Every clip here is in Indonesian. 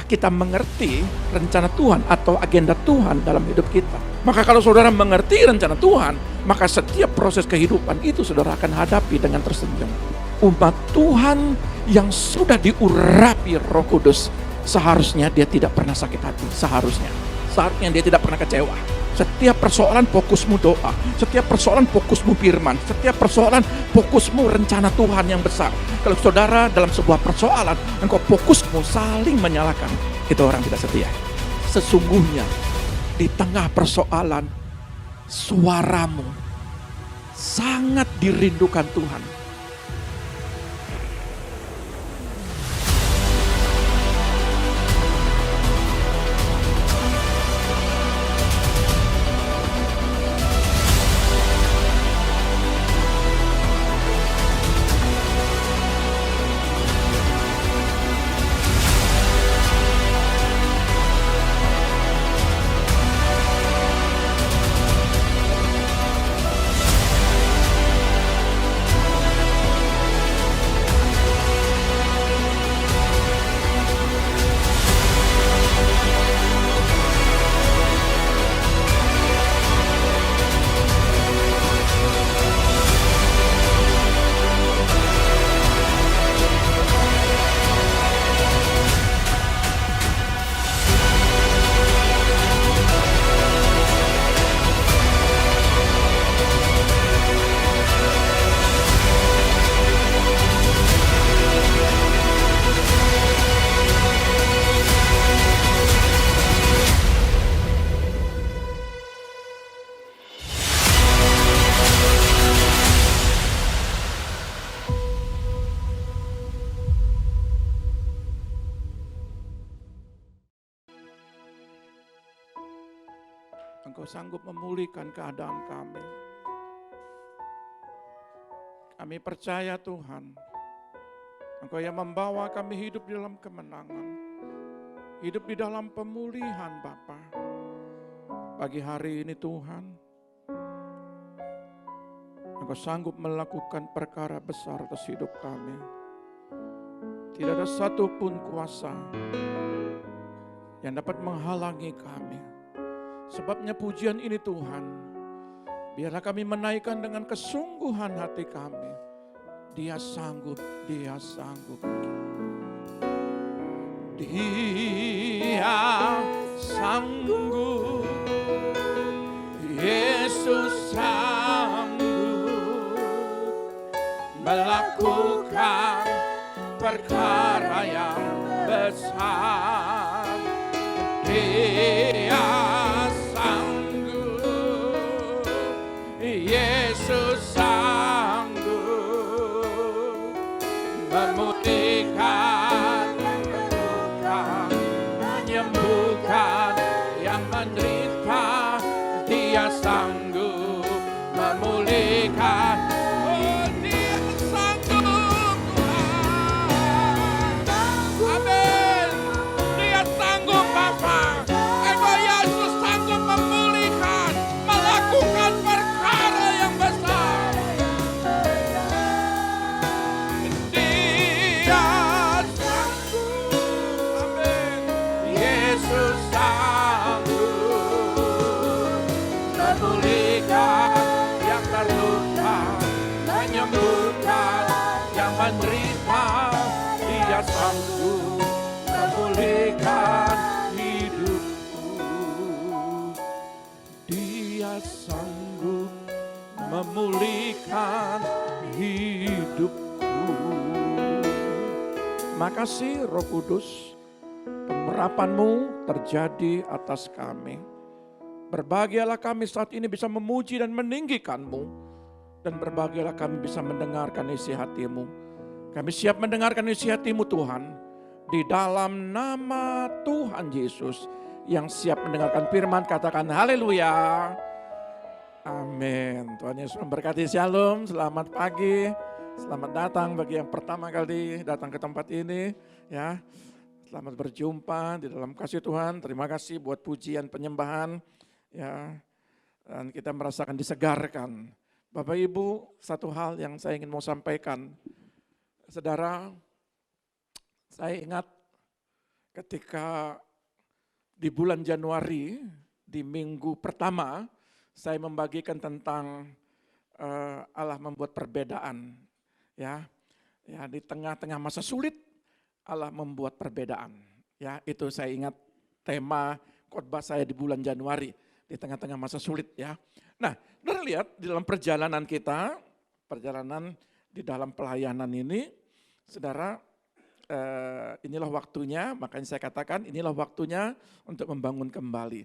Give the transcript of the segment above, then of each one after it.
kita mengerti rencana Tuhan atau agenda Tuhan dalam hidup kita. Maka kalau saudara mengerti rencana Tuhan, maka setiap proses kehidupan itu saudara akan hadapi dengan tersenyum. Umat Tuhan yang sudah diurapi Roh Kudus, seharusnya dia tidak pernah sakit hati. Seharusnya dia tidak pernah kecewa. Setiap persoalan fokusmu doa, setiap persoalan fokusmu firman, setiap persoalan fokusmu rencana Tuhan yang besar. Kalau saudara dalam sebuah persoalan, engkau fokusmu saling menyalahkan, itu orang tidak setia. Sesungguhnya di tengah persoalan, suaramu sangat dirindukan Tuhan. Engkau sanggup memulihkan keadaan kami. Kami percaya Tuhan, Engkau yang membawa kami hidup di dalam kemenangan, hidup di dalam pemulihan Bapa. Pagi hari ini Tuhan, Engkau sanggup melakukan perkara besar atas hidup kami. Tidak ada satupun kuasa yang dapat menghalangi kami. Sebabnya pujian ini Tuhan, biarlah kami menaikkan dengan kesungguhan hati kami. Dia sanggup, Dia sanggup. Dia sanggup, Yesus sanggup melakukan perkara yang besar. Dia sanggup, Yesus sanggup memulihkan, menyembuhkan yang menderita. Dia sanggup memulihkan. Oh, Dia sanggup Tuhan. Amin. Dia sanggup Bapa. Engkau Yesus sanggup memulihkan, melakukan perkara yang besar. Dia sanggup. Amin. Yesus sanggup memulihkan yang terluka, menyembuhkan yang menderita. Dia sanggup memulihkan hidupku. Dia sanggup memulihkan hidupku. Makasih Roh Kudus, pengurapan-Mu terjadi atas kami. Berbahagialah kami saat ini bisa memuji dan meninggikan-Mu. Dan berbahagialah kami bisa mendengarkan isi hati-Mu. Kami siap mendengarkan isi hati-Mu Tuhan. Di dalam nama Tuhan Yesus yang siap mendengarkan firman, katakan haleluya. Amin. Tuhan Yesus memberkati. Shalom, selamat pagi. Selamat datang bagi yang pertama kali datang ke tempat ini. Ya, selamat berjumpa di dalam kasih Tuhan. Terima kasih buat pujian penyembahan. Ya, dan kita merasakan disegarkan. Bapak Ibu, satu hal yang saya ingin mau sampaikan. Saudara, saya ingat ketika di bulan Januari, di minggu pertama, saya membagikan tentang Allah membuat perbedaan. Ya, di tengah-tengah masa sulit, Allah membuat perbedaan. Ya, itu saya ingat tema khotbah saya di bulan Januari, di tengah-tengah masa sulit ya. Nah, saudara lihat di dalam perjalanan kita, perjalanan di dalam pelayanan ini, saudara, inilah waktunya, makanya saya katakan inilah waktunya untuk membangun kembali.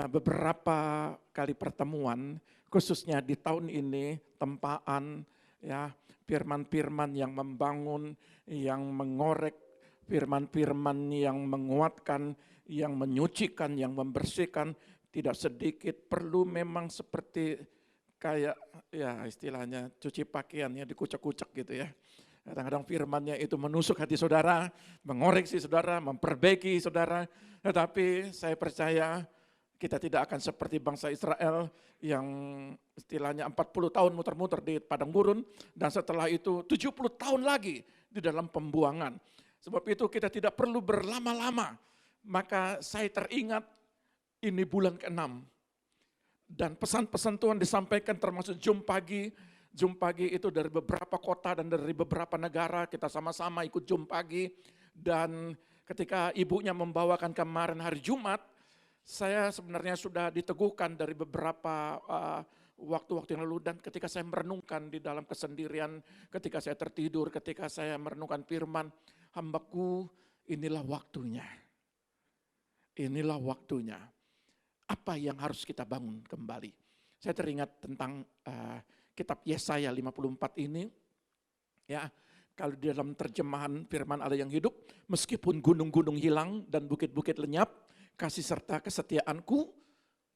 Beberapa kali pertemuan, khususnya di tahun ini, tempaan, ya, firman-firman yang membangun, yang mengorek, firman-firman yang menguatkan, yang menyucikan, yang membersihkan, tidak sedikit perlu memang seperti kayak ya istilahnya cuci pakaiannya dikucek-kucek gitu ya. Kadang-kadang firmannya itu menusuk hati saudara, mengoreksi saudara, memperbaiki saudara. Tetapi saya percaya kita tidak akan seperti bangsa Israel yang istilahnya 40 tahun muter-muter di padang gurun dan setelah itu 70 tahun lagi di dalam pembuangan. Sebab itu kita tidak perlu berlama-lama. Maka saya teringat ini bulan ke-6 dan pesan-pesan Tuhan disampaikan termasuk Jum pagi. Jum pagi itu dari beberapa kota dan dari beberapa negara, kita sama-sama ikut Jum pagi. Dan ketika ibunya membawakan kemarin hari Jumat, saya sebenarnya sudah diteguhkan dari beberapa waktu-waktu yang lalu. Dan ketika saya merenungkan di dalam kesendirian, ketika saya tertidur, ketika saya merenungkan firman, hambaku inilah waktunya. Inilah waktunya. Apa yang harus kita bangun kembali? Saya teringat tentang kitab Yesaya 54 ini, ya, kalau di dalam terjemahan firman Allah yang hidup, meskipun gunung-gunung hilang dan bukit-bukit lenyap, kasih serta kesetiaanku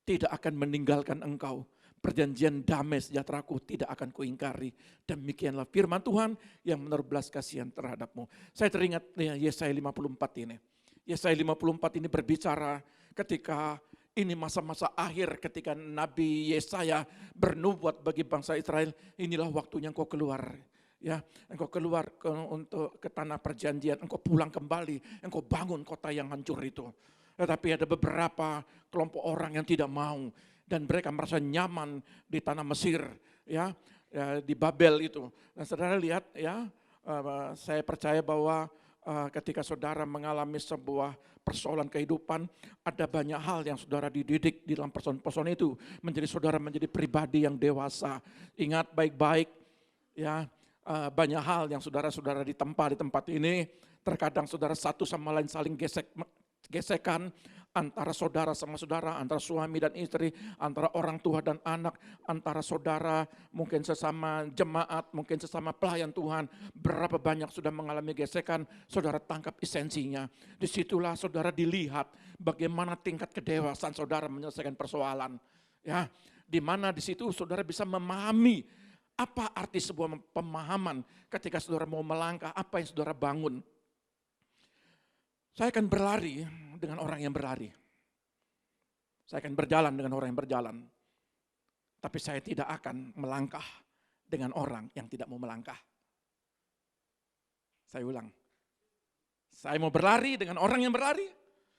tidak akan meninggalkan engkau. Perjanjian damai sejahteraku tidak akan kuingkari. Demikianlah firman Tuhan yang menaruh belas kasihan terhadapmu. Saya teringat Yesaya 54 ini. Yesaya 54 ini berbicara ketika ini masa-masa akhir ketika Nabi Yesaya bernubuat bagi bangsa Israel, inilah waktunya engkau keluar. Ya, engkau keluar untuk ke tanah perjanjian, engkau pulang kembali, engkau bangun kota yang hancur itu. Tetapi ada beberapa kelompok orang yang tidak mau dan mereka merasa nyaman di tanah Mesir, ya di Babel itu. Dan saudara lihat ya, saya percaya bahwa ketika saudara mengalami sebuah persoalan kehidupan, ada banyak hal yang saudara dididik di dalam persoalan-persoalan itu menjadi saudara menjadi pribadi yang dewasa. Ingat baik-baik ya, banyak hal yang saudara-saudara ditempa di tempat ini, terkadang saudara satu sama lain saling gesekan antara saudara sama saudara, antara suami dan istri, antara orang tua dan anak, antara saudara, mungkin sesama jemaat, mungkin sesama pelayan Tuhan. Berapa banyak sudah mengalami gesekan, saudara tangkap esensinya. Disitulah saudara dilihat bagaimana tingkat kedewasaan saudara menyelesaikan persoalan. Ya, di mana di situ saudara bisa memahami apa arti sebuah pemahaman ketika saudara mau melangkah, apa yang saudara bangun. Saya akan berlari dengan orang yang berlari. Saya akan berjalan dengan orang yang berjalan. Tapi saya tidak akan melangkah dengan orang yang tidak mau melangkah. Saya ulang. Saya mau berlari dengan orang yang berlari.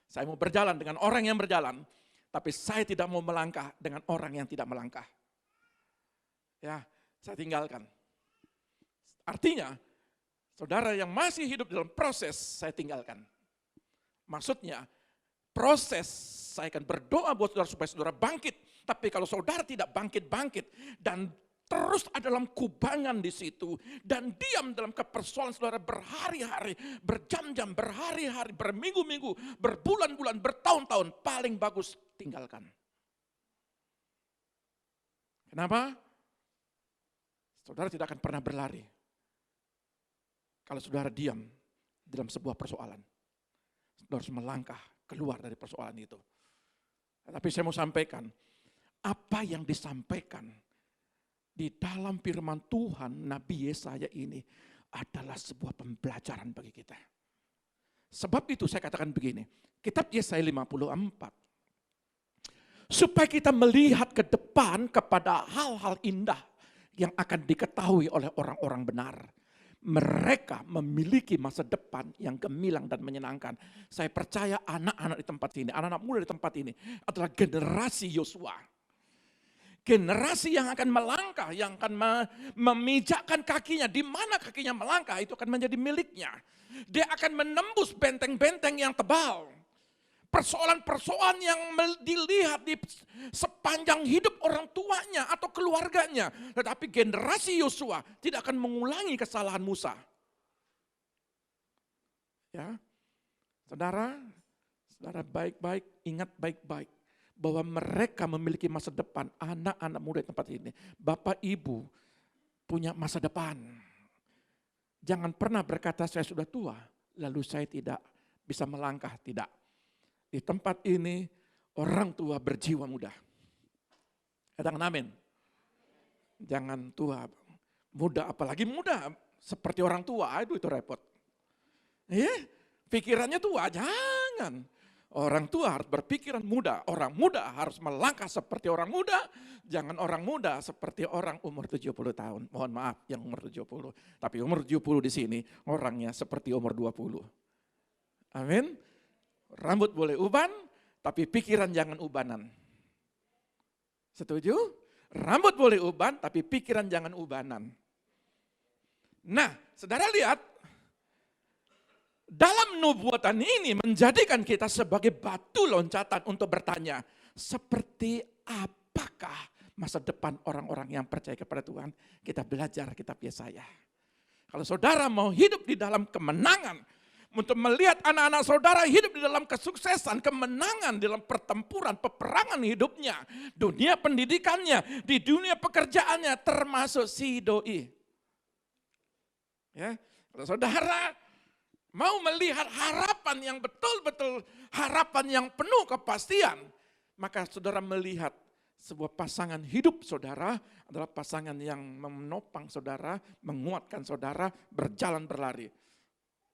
Saya mau berjalan dengan orang yang berjalan. Tapi saya tidak mau melangkah dengan orang yang tidak melangkah. Ya, saya tinggalkan. Artinya, saudara yang masih hidup dalam proses, saya tinggalkan. Maksudnya, proses saya akan berdoa buat saudara supaya saudara bangkit. Tapi kalau saudara tidak bangkit-bangkit dan terus ada dalam kubangan di situ dan diam dalam kepersoalan saudara berhari-hari, berjam-jam, berhari-hari, berminggu-minggu, berbulan-bulan, bertahun-tahun, paling bagus tinggalkan. Kenapa? Saudara tidak akan pernah berlari kalau saudara diam dalam sebuah persoalan. Saudara harus melangkah keluar dari persoalan itu. Tapi saya mau sampaikan, apa yang disampaikan di dalam firman Tuhan Nabi Yesaya ini adalah sebuah pembelajaran bagi kita. Sebab itu saya katakan begini, kitab Yesaya 54. Supaya kita melihat ke depan kepada hal-hal indah yang akan diketahui oleh orang-orang benar. mereka memiliki masa depan yang gemilang dan menyenangkan. Saya percaya anak-anak di tempat ini, anak-anak muda di tempat ini adalah generasi Yosua. Generasi yang akan melangkah, yang akan memijakkan kakinya. Di mana kakinya melangkah, itu akan menjadi miliknya. Dia akan menembus benteng-benteng yang tebal. Persoalan-persoalan yang dilihat di sepanjang hidup orang tuanya atau keluarganya. Tetapi generasi Yosua tidak akan mengulangi kesalahan Musa. Ya, saudara baik-baik, ingat baik-baik. Bahwa mereka memiliki masa depan, anak-anak muda di tempat ini. Bapak Ibu punya masa depan. Jangan pernah berkata saya sudah tua, lalu saya tidak bisa melangkah, tidak. Di tempat ini orang tua berjiwa muda. Katakan amin. Jangan tua, muda, apalagi muda seperti orang tua, itu repot. Pikirannya tua, jangan. Orang tua harus berpikiran muda, orang muda harus melangkah seperti orang muda, jangan orang muda seperti orang umur 70 tahun. Mohon maaf yang umur 70, tapi umur 70 di sini orangnya seperti umur 20. Amin. Rambut boleh uban, tapi pikiran jangan ubanan. Setuju? Rambut boleh uban, tapi pikiran jangan ubanan. Nah, saudara lihat, dalam nubuatan ini menjadikan kita sebagai batu loncatan untuk bertanya, seperti apakah masa depan orang-orang yang percaya kepada Tuhan? Kita belajar kitab Yesaya. Kalau saudara mau hidup di dalam kemenangan, untuk melihat anak-anak saudara hidup di dalam kesuksesan, kemenangan dalam pertempuran, peperangan hidupnya, dunia pendidikannya, di dunia pekerjaannya, termasuk si doi. Ya, kalau saudara mau melihat harapan yang betul-betul harapan yang penuh kepastian, maka saudara melihat sebuah pasangan hidup saudara adalah pasangan yang menopang saudara, menguatkan saudara, berjalan berlari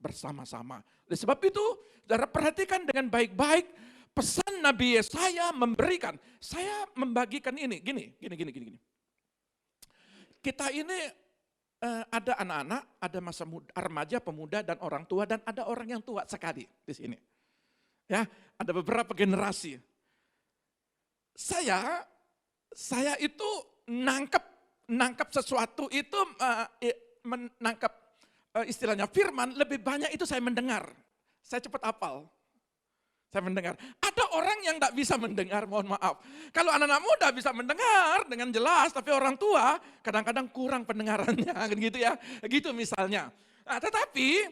bersama-sama. Oleh sebab itu, saudara perhatikan dengan baik-baik pesan Nabi Yesaya memberikan. Saya membagikan ini, gini. Kita ini ada anak-anak, ada masa muda, remaja, pemuda, dan orang tua, dan ada orang yang tua sekali di sini. Ya, ada beberapa generasi. Saya itu nangkap sesuatu itu, menangkap istilahnya firman, lebih banyak itu saya mendengar. Saya cepat hafal. Saya mendengar. Ada orang yang tidak bisa mendengar, mohon maaf. Kalau anak-anak muda bisa mendengar dengan jelas, tapi orang tua kadang-kadang kurang pendengarannya, kan gitu ya. Gitu misalnya. Nah, tetapi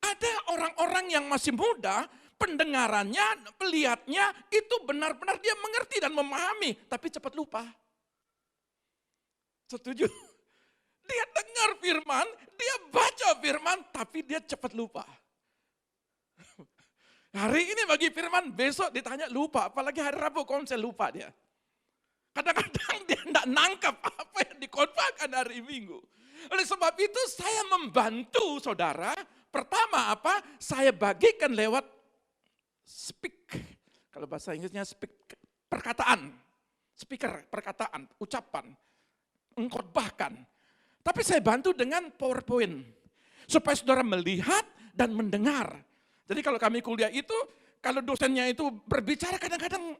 ada orang-orang yang masih muda, pendengarannya, melihatnya itu benar-benar dia mengerti dan memahami, tapi cepat lupa. Setuju? Dia dengar firman, dia baca firman, tapi dia cepat lupa. Hari ini bagi firman, besok ditanya lupa, apalagi hari Rabu konsel lupa dia. Kadang-kadang dia tidak nangkap apa yang dikhotbahkan hari Minggu. Oleh sebab itu saya membantu saudara, pertama apa? Saya bagikan lewat speak, kalau bahasa Inggrisnya speak, perkataan, speaker, perkataan, ucapan, mengkhotbahkan. Tapi saya bantu dengan PowerPoint, supaya saudara melihat dan mendengar. Jadi kalau kami kuliah itu, kalau dosennya itu berbicara kadang-kadang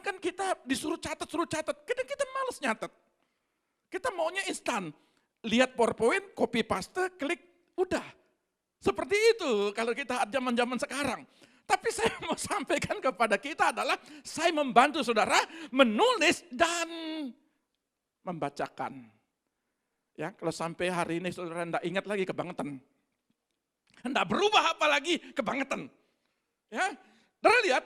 kan kita disuruh catat, kadang kita malas nyatet. Kita maunya instan, lihat PowerPoint, copy paste, klik, udah. Seperti itu kalau kita zaman-zaman sekarang. Tapi saya mau sampaikan kepada kita adalah, saya membantu saudara menulis dan membacakan. Ya, kalau sampai hari ini saudara tidak ingat lagi kebangetan. Tidak berubah apalagi kebangetan. Ya, saudara lihat,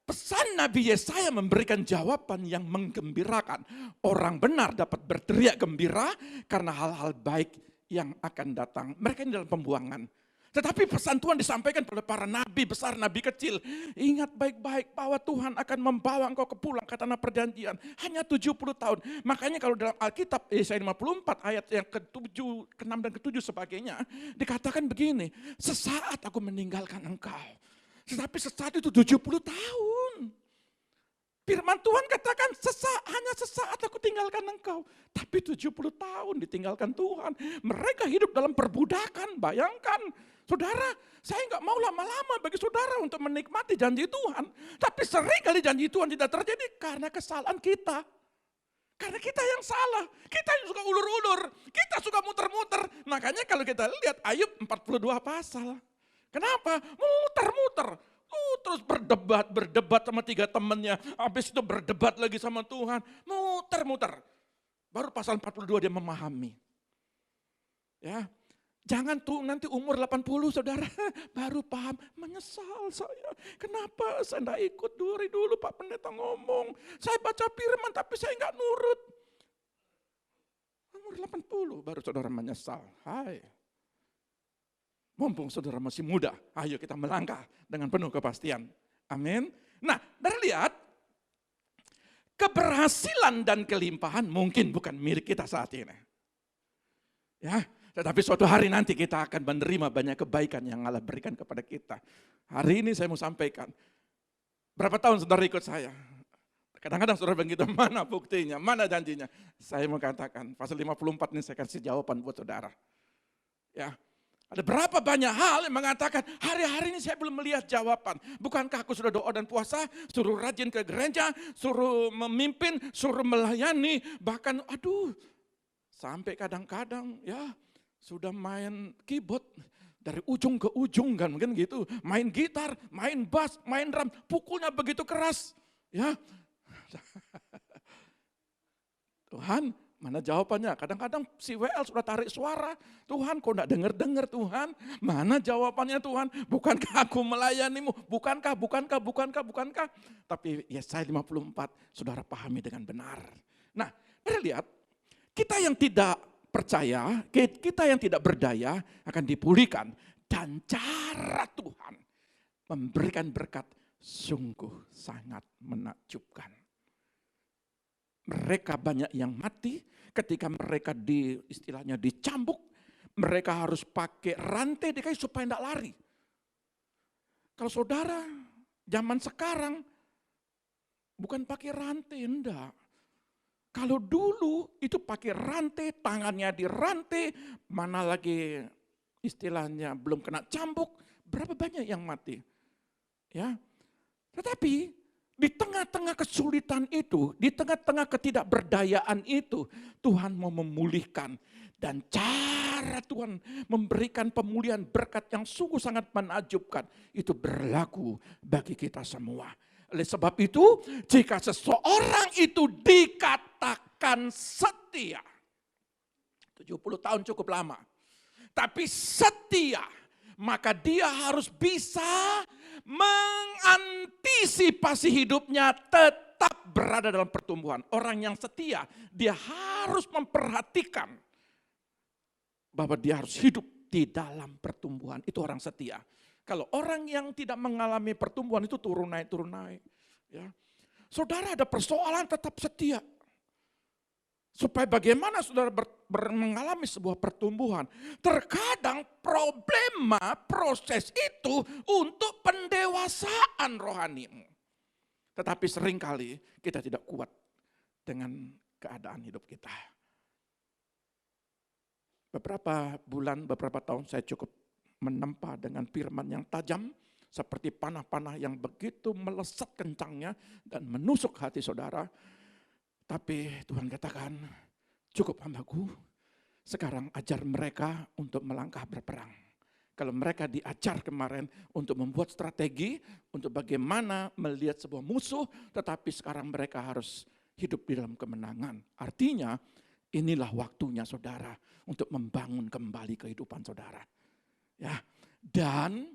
pesan Nabi Yesaya memberikan jawaban yang menggembirakan. Orang benar dapat berteriak gembira karena hal-hal baik yang akan datang. Mereka ini dalam pembuangan. Tetapi pesan Tuhan disampaikan oleh para nabi besar, nabi kecil. Ingat baik-baik bahwa Tuhan akan membawa engkau ke pulang ke tanah perjanjian. Hanya 70 tahun. Makanya kalau dalam Alkitab Yesaya 54 ayat yang ke-7, ke-6 dan ke-7 sebagainya. Dikatakan begini, sesaat aku meninggalkan engkau. Tetapi sesaat itu 70 tahun. Firman Tuhan katakan hanya sesaat aku tinggalkan engkau. Tapi 70 tahun ditinggalkan Tuhan. Mereka hidup dalam perbudakan, bayangkan. Saudara, saya nggak mau lama-lama bagi saudara untuk menikmati janji Tuhan. Tapi seringkali janji Tuhan tidak terjadi karena kesalahan kita. Karena kita yang salah, kita yang suka ulur-ulur, kita suka muter-muter. Makanya kalau kita lihat Ayub 42 pasal. Kenapa? Muter-muter. Terus berdebat sama 3 temannya. Habis itu berdebat lagi sama Tuhan. Muter-muter. Baru pasal 42 dia memahami. Ya, jangan tuh nanti umur 80 saudara baru paham, menyesal saya. Kenapa saya enggak ikut dari dulu Pak Pendeta ngomong. Saya baca firman tapi saya enggak nurut. Umur 80 baru saudara menyesal. Hai. Mumpung saudara masih muda, ayo kita melangkah dengan penuh kepastian. Amin. Nah, lihat, keberhasilan dan kelimpahan mungkin bukan milik kita saat ini. Ya, tetapi suatu hari nanti kita akan menerima banyak kebaikan yang Allah berikan kepada kita. Hari ini saya mau sampaikan, berapa tahun saudara ikut saya? Kadang-kadang saudara begitu, mana buktinya, mana janjinya? Saya mau katakan, pasal 54 ini saya kasih jawaban buat saudara. Ya, ada berapa banyak hal yang mengatakan, hari-hari ini saya belum melihat jawaban. Bukankah aku sudah doa dan puasa, suruh rajin ke gereja, suruh memimpin, suruh melayani, bahkan sampai kadang-kadang ya sudah main keyboard dari ujung ke ujung kan mungkin gitu, main gitar, main bass, main drum, pukulnya begitu keras. Ya. Tuhan, mana jawabannya? Kadang-kadang si WL sudah tarik suara. Tuhan, kok enggak dengar Tuhan? Mana jawabannya Tuhan? Bukankah aku melayanimu? Bukankah? Tapi Yesaya 54 saudara pahami dengan benar. Nah, lihat, kita yang tidak percaya, kita yang tidak berdaya akan dipulihkan. Dan cara Tuhan memberikan berkat sungguh sangat menakjubkan. Mereka banyak yang mati ketika mereka istilahnya dicambuk. Mereka harus pakai rantai di kayu supaya tidak lari. Kalau saudara zaman sekarang bukan pakai rantai, enggak. Kalau dulu itu pakai rantai, tangannya dirantai, mana lagi istilahnya belum kena cambuk, berapa banyak yang mati. Ya. Tetapi di tengah-tengah kesulitan itu, di tengah-tengah ketidakberdayaan itu, Tuhan mau memulihkan. Dan cara Tuhan memberikan pemulihan berkat yang sungguh sangat menakjubkan, itu berlaku bagi kita semua. Oleh sebab itu, jika seseorang itu dikatakan setia, 70 tahun cukup lama, tapi setia, maka dia harus bisa mengantisipasi hidupnya tetap berada dalam pertumbuhan. Orang yang setia, dia harus memperhatikan bahwa dia harus hidup di dalam pertumbuhan. Itu orang setia. Kalau orang yang tidak mengalami pertumbuhan itu turun naik. Ya. Saudara ada persoalan tetap setia. Supaya bagaimana saudara mengalami sebuah pertumbuhan. Terkadang problema proses itu untuk pendewasaan rohanimu. Tetapi seringkali kita tidak kuat dengan keadaan hidup kita. Beberapa bulan, beberapa tahun saya cukup menempa dengan firman yang tajam, seperti panah-panah yang begitu melesat kencangnya dan menusuk hati saudara. Tapi Tuhan katakan, cukup hambaku, sekarang ajar mereka untuk melangkah berperang. Kalau mereka diajar kemarin untuk membuat strategi, untuk bagaimana melihat sebuah musuh, tetapi sekarang mereka harus hidup di dalam kemenangan. Artinya, inilah waktunya saudara untuk membangun kembali kehidupan saudara. Ya, dan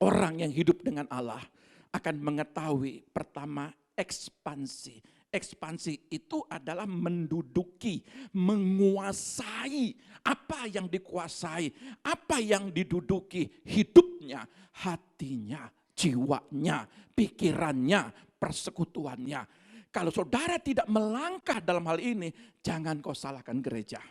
orang yang hidup dengan Allah akan mengetahui pertama ekspansi. Ekspansi itu adalah menduduki, menguasai. Apa yang dikuasai, apa yang diduduki, hidupnya, hatinya, jiwanya, pikirannya, persekutuannya. Kalau saudara tidak melangkah dalam hal ini, jangan kau salahkan gereja.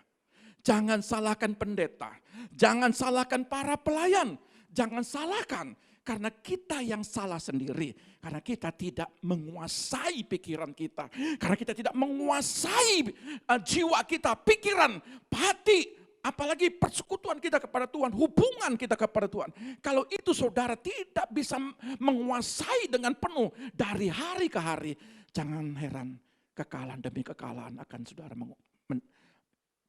Jangan salahkan pendeta, jangan salahkan para pelayan, jangan salahkan. Karena kita yang salah sendiri. Karena kita tidak menguasai pikiran kita. Karena kita tidak menguasai jiwa kita, pikiran, hati, apalagi persekutuan kita kepada Tuhan, hubungan kita kepada Tuhan. Kalau itu saudara tidak bisa menguasai dengan penuh dari hari ke hari, jangan heran kekalahan demi kekalahan akan saudara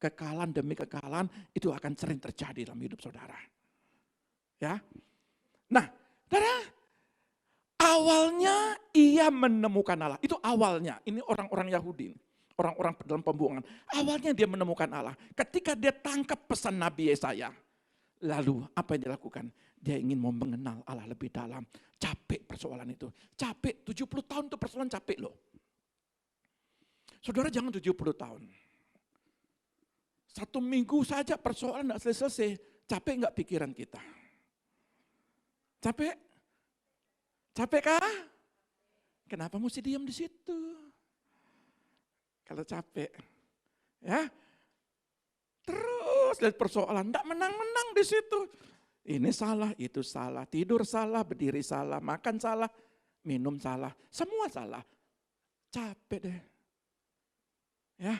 kekalahan demi kekalahan itu akan sering terjadi dalam hidup saudara. Ya. Nah, saudara, awalnya ia menemukan Allah. Itu awalnya. Ini orang-orang Yahudi, orang-orang dalam pembuangan. Awalnya dia menemukan Allah. Ketika dia tangkap pesan Nabi Yesaya, lalu apa yang dilakukan? Dia ingin mau mengenal Allah lebih dalam. Capek persoalan itu. Capek, 70 tahun itu persoalan capek loh. Saudara jangan 70 tahun. 1 minggu saja persoalan tidak selesai. Capek enggak pikiran kita? Capek? Capek kah? Kenapa mesti diam di situ? Kalau capek, ya terus lihat persoalan, enggak menang-menang di situ. Ini salah, itu salah, tidur salah, berdiri salah, makan salah, minum salah, semua salah. Capek deh. Ya.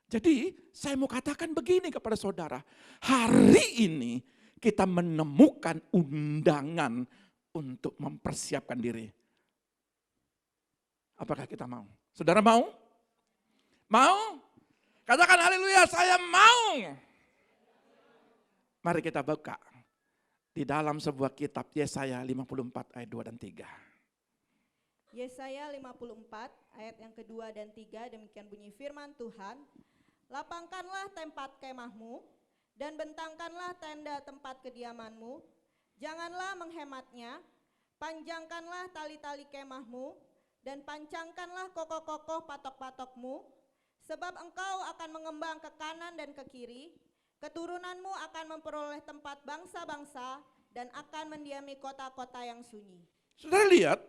Jadi saya mau katakan begini kepada saudara, hari ini kita menemukan undangan untuk mempersiapkan diri. Apakah kita mau? Saudara mau? Mau? Katakan haleluya, saya mau. Mari kita buka di dalam sebuah kitab Yesaya 54 ayat 2 dan 3. Yesaya 54 ayat yang kedua dan 3, demikian bunyi firman Tuhan. Lapangkanlah tempat kemahmu dan bentangkanlah tenda tempat kediamanmu. Janganlah menghematnya, panjangkanlah tali-tali kemahmu dan pancangkanlah kokoh-kokoh patok-patokmu. Sebab engkau akan mengembang ke kanan dan ke kiri. Keturunanmu akan memperoleh tempat bangsa-bangsa dan akan mendiami kota-kota yang sunyi. Saudara lihat,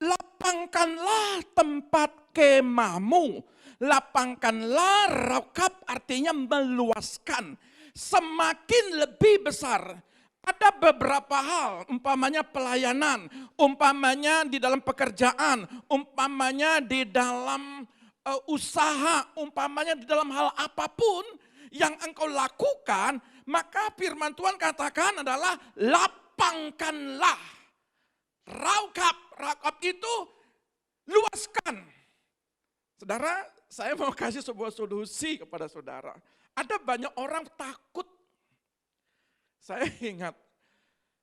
lapangkanlah tempat kemahmu, lapangkanlah, rakab artinya meluaskan, semakin lebih besar. Ada beberapa hal, umpamanya pelayanan, umpamanya di dalam pekerjaan, umpamanya di dalam usaha, umpamanya di dalam hal apapun yang engkau lakukan, maka firman Tuhan katakan adalah lapangkanlah. Rakab itu luaskan. Saudara, saya mau kasih sebuah solusi kepada saudara. Ada banyak orang takut. Saya ingat,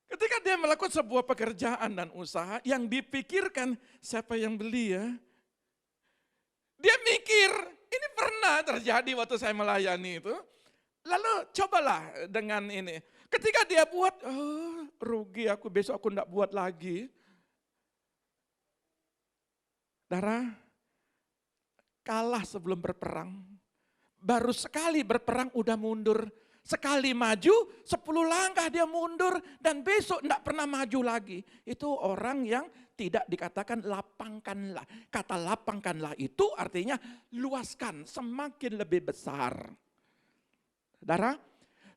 ketika dia melakukan sebuah pekerjaan dan usaha, yang dipikirkan siapa yang beli ya? Dia mikir, ini pernah terjadi waktu saya melayani itu. Lalu cobalah dengan ini. Ketika dia buat, oh, rugi aku, besok aku enggak buat lagi. Saudara, kalah sebelum berperang. Baru sekali berperang udah mundur. Sekali maju, 10 langkah dia mundur dan besok enggak pernah maju lagi. Itu orang yang tidak dikatakan lapangkanlah. Kata lapangkanlah itu artinya luaskan, semakin lebih besar. Saudara,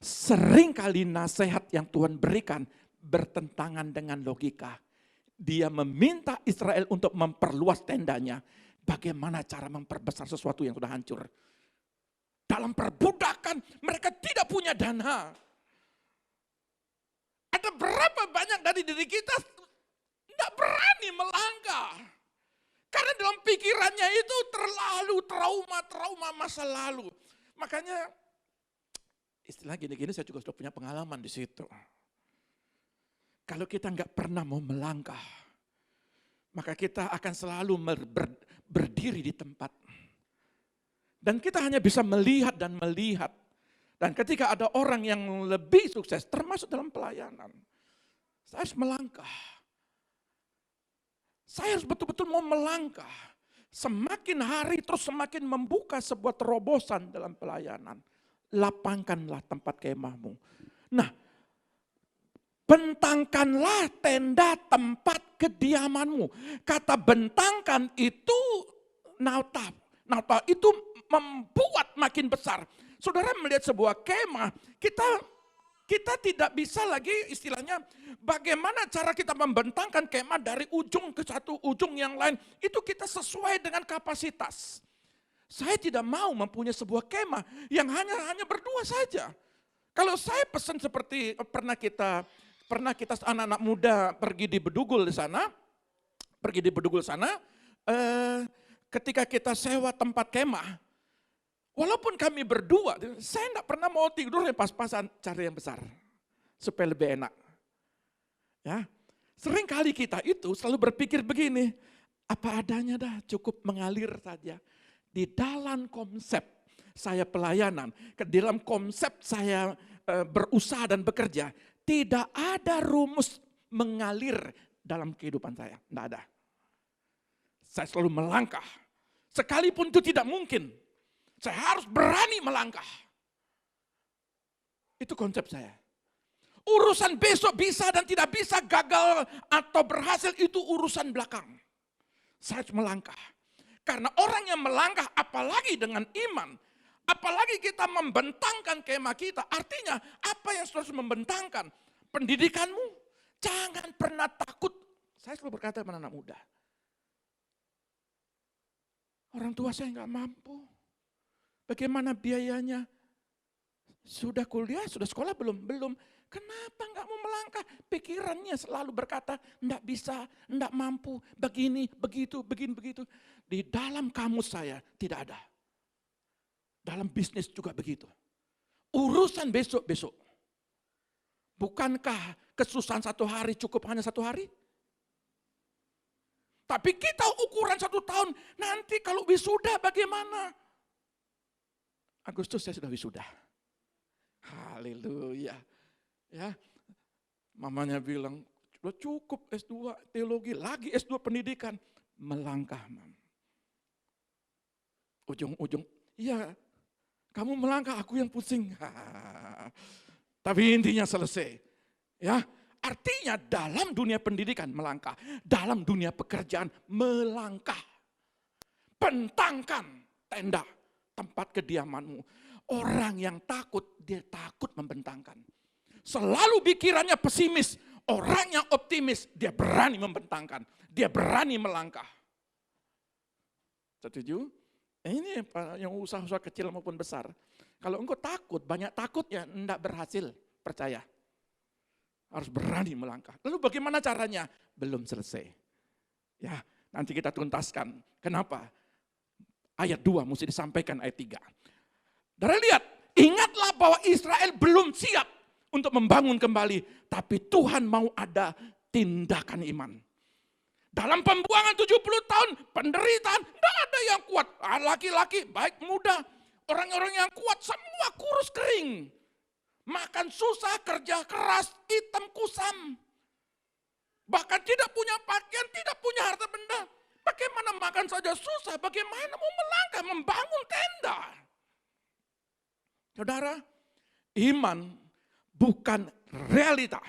seringkali nasihat yang Tuhan berikan bertentangan dengan logika. Dia meminta Israel untuk memperluas tendanya. Bagaimana cara memperbesar sesuatu yang sudah hancur? Dalam perbudakan mereka tidak punya dana. Ada berapa banyak dari diri kita tidak berani melangkah. Karena dalam pikirannya itu terlalu trauma masa lalu. Makanya istilah gini-gini saya juga sudah punya pengalaman di situ. Kalau kita nggak pernah mau melangkah, maka kita akan selalu berdiri di tempat. Dan kita hanya bisa melihat dan melihat. Dan ketika ada orang yang lebih sukses, termasuk dalam pelayanan, saya harus melangkah. Saya harus betul-betul mau melangkah. Semakin hari terus semakin membuka sebuah terobosan dalam pelayanan. Lapangkanlah tempat kemahmu. Nah, bentangkanlah tenda tempat kediamanmu. Kata bentangkan itu nautap. Nautap itu membuat makin besar. Saudara melihat sebuah kemah, kita kita tidak bisa lagi istilahnya bagaimana cara kita membentangkan kemah dari ujung ke satu ujung yang lain. Itu kita sesuai dengan kapasitas. Saya tidak mau mempunyai sebuah kemah yang hanya berdua saja. Kalau saya pesan seperti pernah kita anak-anak muda pergi di Bedugul sana, ketika kita sewa tempat kemah, walaupun kami berdua, saya tidak pernah mau tidur yang pas-pasan, cari yang besar, supaya lebih enak. Ya, sering kali kita itu selalu berpikir begini, apa adanya dah, cukup mengalir saja. Di dalam konsep saya pelayanan, ke dalam konsep saya berusaha dan bekerja, tidak ada rumus mengalir dalam kehidupan saya, tidak ada. Saya selalu melangkah, sekalipun itu tidak mungkin, saya harus berani melangkah. Itu konsep saya. Urusan besok bisa dan tidak bisa, gagal atau berhasil, itu urusan belakang. Saya harus melangkah. Karena orang yang melangkah, apalagi dengan iman, apalagi kita membentangkan kemah kita, artinya apa yang harus membentangkan? Pendidikanmu, jangan pernah takut. Saya selalu berkata kepada anak muda, orang tua saya nggak mampu. Bagaimana biayanya? Sudah kuliah, sudah sekolah belum? Belum. Kenapa nggak mau melangkah? Pikirannya selalu berkata, nggak bisa, nggak mampu, begini, begitu, begini, begitu. Di dalam kamus saya tidak ada. Dalam bisnis juga begitu. Urusan besok-besok. Bukankah kesusahan satu hari cukup hanya satu hari? Tapi kita ukuran 1 tahun, nanti kalau wisuda bagaimana? Agustus saya sudah wisuda. Haleluya. Ya, mamanya bilang, sudah cukup S2 teologi, lagi S2 pendidikan. Melangkah, Mam. Ujung-ujung, iya, kamu melangkah, aku yang pusing. Tapi intinya selesai. Ya, artinya dalam dunia pendidikan melangkah, dalam dunia pekerjaan melangkah. Bentangkan tenda, tempat kediamanmu. Orang yang takut, dia takut membentangkan. Selalu pikirannya pesimis, orang yang optimis, dia berani membentangkan, dia berani melangkah. Setuju? Ini yang usaha-usaha kecil maupun besar. Kalau engkau takut, banyak takut ya enggak berhasil, percaya. Harus berani melangkah. Lalu bagaimana caranya? Belum selesai. Ya, nanti kita tuntaskan. Kenapa? Ayat 2 mesti disampaikan ayat 3. Darah lihat, ingatlah bahwa Israel belum siap untuk membangun kembali, tapi Tuhan mau ada tindakan iman. Dalam pembuangan 70 tahun, penderitaan, tidak ada yang kuat. Laki-laki, baik muda, orang-orang yang kuat semua kurus kering. Makan susah, kerja keras, hitam kusam. Bahkan tidak punya pakaian, tidak punya harta benda. Bagaimana makan saja susah, bagaimana mau melangkah, membangun tenda. Saudara, iman bukan realita,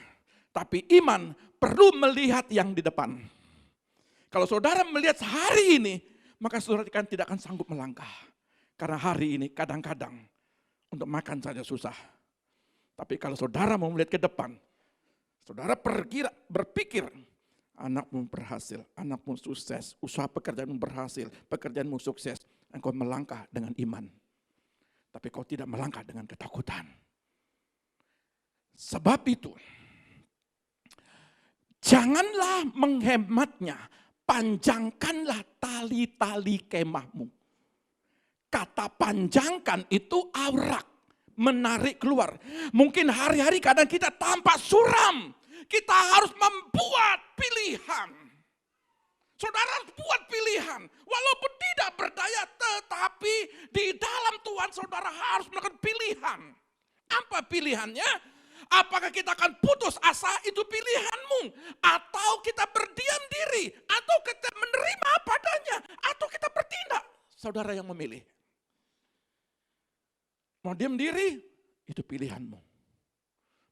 tapi iman perlu melihat yang di depan. Kalau saudara melihat hari ini, maka saudara tidak akan sanggup melangkah. Karena hari ini kadang-kadang untuk makan saja susah. Tapi kalau saudara mau melihat ke depan, saudara berpikir, anakmu berhasil, anakmu sukses, usaha pekerjaanmu berhasil, pekerjaanmu sukses, engkau melangkah dengan iman. Tapi kau tidak melangkah dengan ketakutan. Sebab itu, janganlah menghematnya, panjangkanlah tali-tali kemahmu. Kata panjangkan itu aurak, menarik keluar. Mungkin hari-hari kadang kita tampak suram, kita harus membuat pilihan. Saudara harus buat pilihan, walaupun tidak berdaya, tetapi di dalam Tuhan saudara harus melakukan pilihan. Apa pilihannya? Apakah kita akan putus asa, itu pilihanmu. Atau kita berdiam diri, atau kita menerima apa adanya, atau kita bertindak. Saudara yang memilih. Mau diam diri, itu pilihanmu.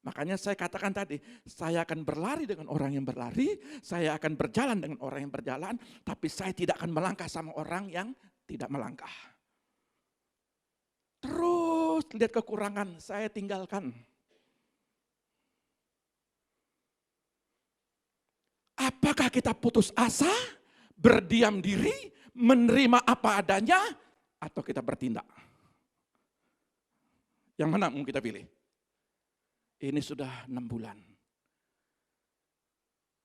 Makanya saya katakan tadi, saya akan berlari dengan orang yang berlari, saya akan berjalan dengan orang yang berjalan, tapi saya tidak akan melangkah sama orang yang tidak melangkah. Terus lihat kekurangan, saya tinggalkan. Apakah kita putus asa, berdiam diri, menerima apa adanya, atau kita bertindak? Yang mana mau kita pilih? Ini sudah 6 bulan.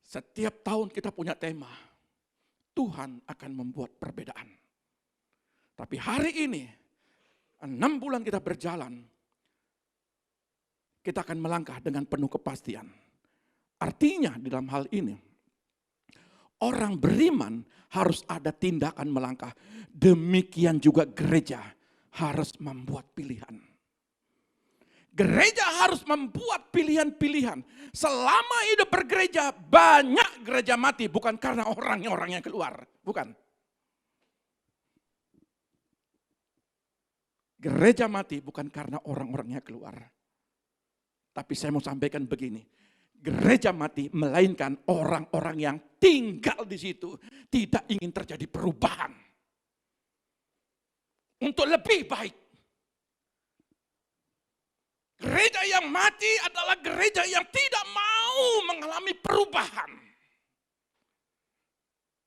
Setiap tahun kita punya tema, Tuhan akan membuat perbedaan. Tapi hari ini, 6 bulan kita berjalan, kita akan melangkah dengan penuh kepastian. Artinya di dalam hal ini, orang beriman harus ada tindakan melangkah. Demikian juga gereja harus membuat pilihan. Gereja harus membuat pilihan-pilihan. Selama hidup bergereja, banyak gereja mati. Bukan karena orang yang keluar. Bukan. Gereja mati bukan karena orang-orangnya keluar. Tapi saya mau sampaikan begini. Gereja mati melainkan orang-orang yang tinggal di situ tidak ingin terjadi perubahan. Untuk lebih baik. Gereja yang mati adalah gereja yang tidak mau mengalami perubahan.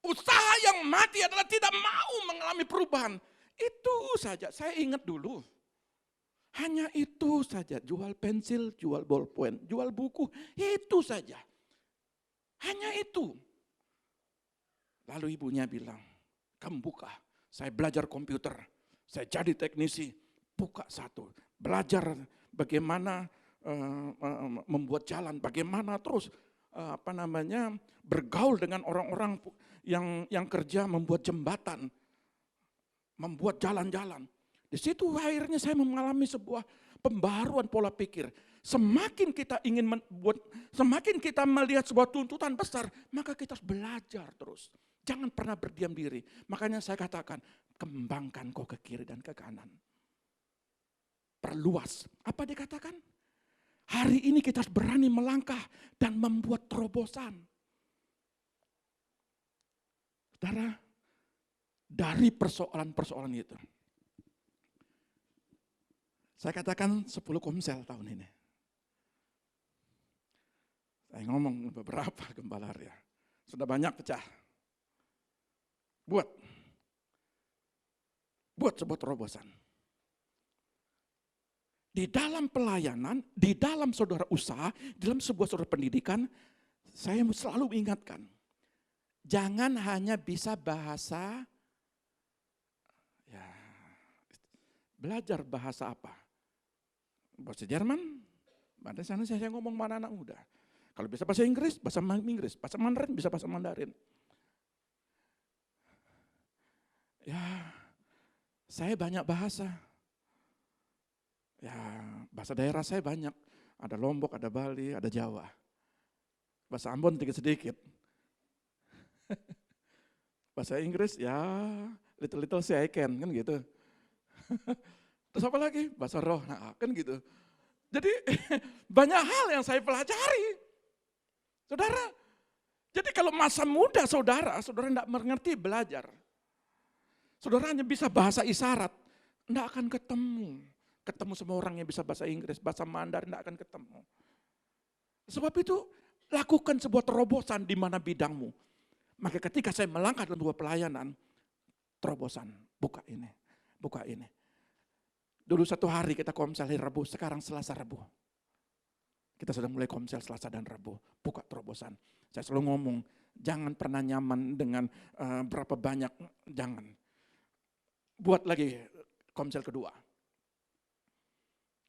Usaha yang mati adalah tidak mau mengalami perubahan. Itu saja, saya ingat dulu. Hanya itu saja, jual pensil, jual bolpen, jual buku, itu saja. Hanya itu. Lalu ibunya bilang, kamu buka, saya belajar komputer, saya jadi teknisi, buka satu. Belajar bagaimana membuat jalan, bagaimana terus bergaul dengan orang-orang yang kerja membuat jembatan, membuat jalan-jalan. Di situ akhirnya saya mengalami sebuah pembaruan pola pikir. Semakin kita ingin semakin kita melihat sebuah tuntutan besar, maka kita harus belajar terus. Jangan pernah berdiam diri. Makanya saya katakan, kembangkan kau ke kiri dan ke kanan. Perluas. Apa dikatakan? Hari ini kita harus berani melangkah dan membuat terobosan. Saudara, dari persoalan-persoalan itu, saya katakan 10 komsel tahun ini. Saya ngomong beberapa gembala ya. Sudah banyak pecah. Buat sebuah terobosan. Di dalam pelayanan, di dalam saudara usaha, di dalam sebuah saudara pendidikan, saya selalu ingatkan. Jangan hanya bisa bahasa, belajar bahasa apa? Bahasa Jerman, pada sana saya ngomong mana anak muda. Kalau bisa bahasa Inggris, bahasa Mandarin, bisa bahasa Mandarin. Ya, saya banyak bahasa. Ya, bahasa daerah saya banyak. Ada Lombok, ada Bali, ada Jawa. Bahasa Ambon sedikit-sedikit. Bahasa Inggris, ya little say I can, kan gitu. Terus apa lagi? Bahasa roh, nah kan gitu. Jadi banyak hal yang saya pelajari. Saudara, jadi kalau masa muda saudara tidak mengerti belajar. Saudara hanya bisa bahasa isyarat, tidak akan ketemu. Ketemu sama orang yang bisa bahasa Inggris, bahasa Mandarin, tidak akan ketemu. Sebab itu, lakukan sebuah terobosan di mana bidangmu. Maka ketika saya melangkah dalam sebuah pelayanan, terobosan, buka ini. Dulu satu hari kita komsel hari Rabu, sekarang Selasa Rabu. Kita sudah mulai komsel Selasa dan Rabu, buka terobosan. Saya selalu ngomong, jangan pernah nyaman dengan berapa banyak, jangan. Buat lagi komsel kedua.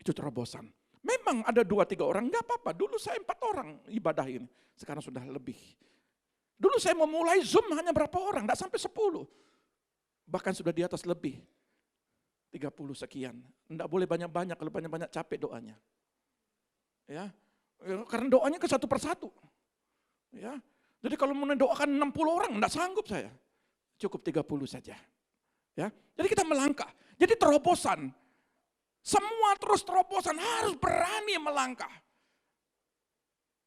Itu terobosan. Memang ada 2-3 orang, enggak apa-apa. Dulu saya 4 orang ibadah ini, sekarang sudah lebih. Dulu saya memulai Zoom hanya berapa orang, enggak sampai 10. Bahkan sudah di atas lebih. 30 sekian. Enggak boleh banyak-banyak, kalau banyak-banyak capek doanya. Ya, karena doanya ke satu persatu. Ya, jadi kalau mendoakan 60 orang, enggak sanggup saya. Cukup 30 saja. Ya, jadi kita melangkah. Jadi terobosan. Semua terus terobosan, harus berani melangkah.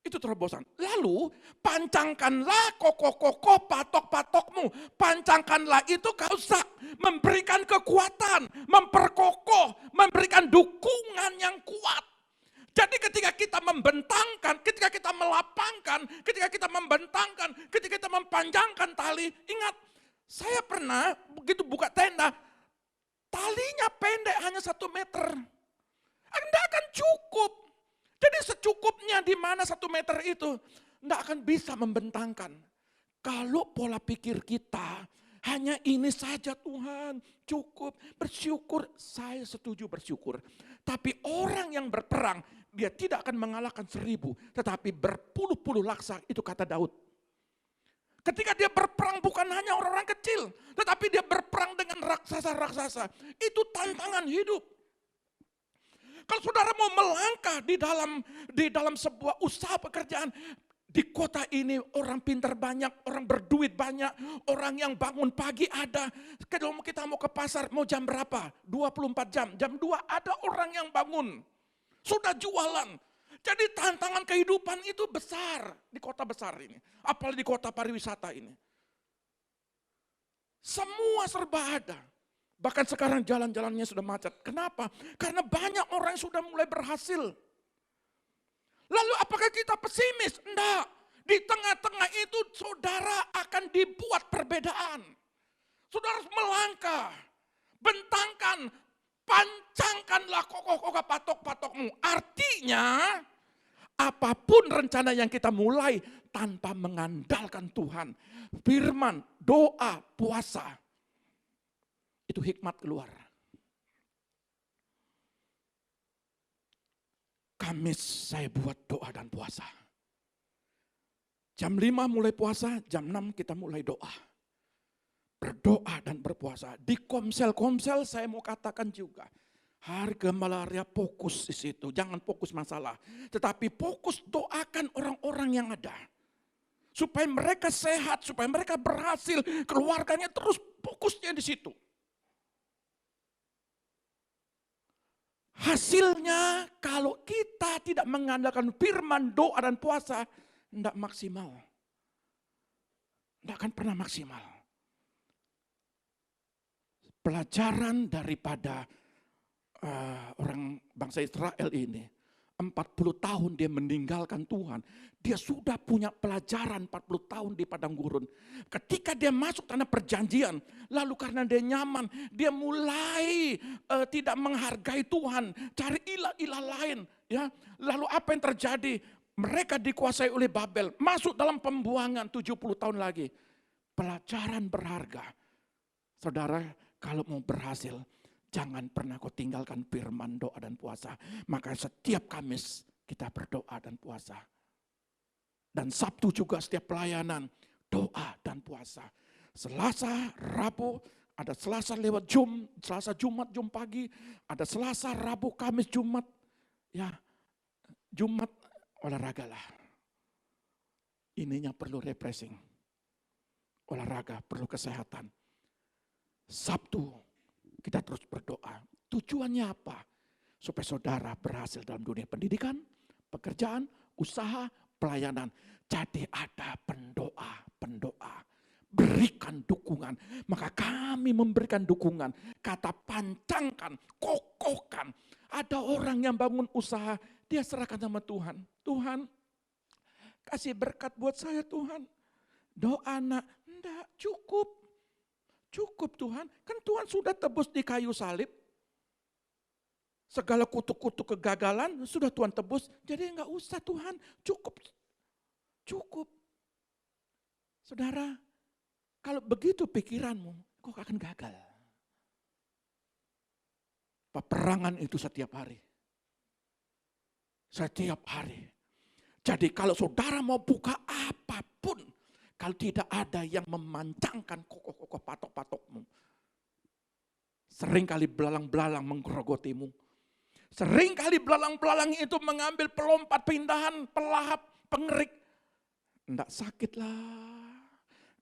Itu terobosan. Lalu pancangkanlah kokoh-kokoh patok-patokmu. Pancangkanlah itu kausak. Memberikan kekuatan, memperkokoh, memberikan dukungan yang kuat. Jadi ketika kita membentangkan, ketika kita melapangkan, ketika kita membentangkan, ketika kita mempanjangkan tali, ingat, saya pernah begitu buka tenda, talinya pendek hanya 1 meter. Anda akan cukup. Jadi secukupnya di mana 1 meter itu, Anda akan bisa membentangkan. Kalau pola pikir kita, hanya ini saja Tuhan, cukup, bersyukur, saya setuju bersyukur. Tapi orang yang berperang, dia tidak akan mengalahkan 1000, tetapi berpuluh-puluh laksa, itu kata Daud. Ketika dia berperang bukan hanya orang-orang kecil, tetapi dia berperang dengan raksasa-raksasa. Itu tantangan hidup. Kalau saudara mau melangkah di dalam sebuah usaha pekerjaan, di kota ini orang pintar banyak, orang berduit banyak, orang yang bangun pagi ada. Kalau kita mau ke pasar, mau jam berapa? 24 jam, jam 2 ada orang yang bangun. Sudah jualan. Jadi tantangan kehidupan itu besar di kota besar ini. Apalagi di kota pariwisata ini. Semua serba ada. Bahkan sekarang jalan-jalannya sudah macet. Kenapa? Karena banyak orang yang sudah mulai berhasil. Lalu apakah kita pesimis? Enggak. Di tengah-tengah itu saudara akan dibuat perbedaan. Saudara harus melangkah. Bentangkan. Pancangkanlah kokoh-kokoh patok-patokmu. Artinya apapun rencana yang kita mulai tanpa mengandalkan Tuhan. Firman, doa, puasa. Itu hikmat keluar. Kamis saya buat doa dan puasa. Jam 5 mulai puasa, jam 6 kita mulai doa. Berdoa dan berpuasa. Di komsel-komsel saya mau katakan juga. Harga malaria fokus di situ. Jangan fokus masalah. Tetapi fokus doakan orang-orang yang ada. Supaya mereka sehat, supaya mereka berhasil. Keluarganya terus fokusnya di situ. Hasilnya kalau kita tidak mengandalkan firman, doa dan puasa, tidak maksimal. Tidak akan pernah maksimal. Pelajaran daripada orang bangsa Israel ini, 40 tahun dia meninggalkan Tuhan. Dia sudah punya pelajaran 40 tahun di padang gurun. Ketika dia masuk tanah perjanjian, lalu karena dia nyaman, dia mulai tidak menghargai Tuhan, cari ilah-ilah lain. Ya, lalu apa yang terjadi? Mereka dikuasai oleh Babel, masuk dalam pembuangan 70 tahun lagi. Pelajaran berharga. Saudara, kalau mau berhasil, jangan pernah kau tinggalkan firman, doa dan puasa. Maka setiap Kamis kita berdoa dan puasa. Dan Sabtu juga setiap pelayanan, doa dan puasa. Selasa, Rabu, ada Selasa lewat Selasa, Jumat, Jum pagi. Ada Selasa, Rabu, Kamis, Jumat. Ya, Jumat olahragalah. Ininya perlu refreshing. Olahraga perlu kesehatan. Sabtu kita terus berdoa. Tujuannya apa? Supaya saudara berhasil dalam dunia pendidikan, pekerjaan, usaha, pelayanan. Jadi ada pendoa. Berikan dukungan. Maka kami memberikan dukungan. Kata pancangkan, kokohkan. Ada orang yang bangun usaha, dia serahkan sama Tuhan. Tuhan, kasih berkat buat saya Tuhan. Doa nak, enggak cukup. Cukup Tuhan, kan Tuhan sudah tebus di kayu salib. Segala kutuk-kutuk kegagalan sudah Tuhan tebus. Jadi enggak usah Tuhan, cukup. Cukup. Saudara, kalau begitu pikiranmu, kok akan gagal. Peperangan itu setiap hari. Setiap hari. Jadi kalau saudara mau buka apapun, kalau tidak ada yang memancangkan kokoh-kokoh patok-patokmu. Seringkali belalang-belalang menggerogotimu. Seringkali belalang-belalang itu mengambil pelompat, pindahan, pelahap, pengerik. Enggak sakit lah.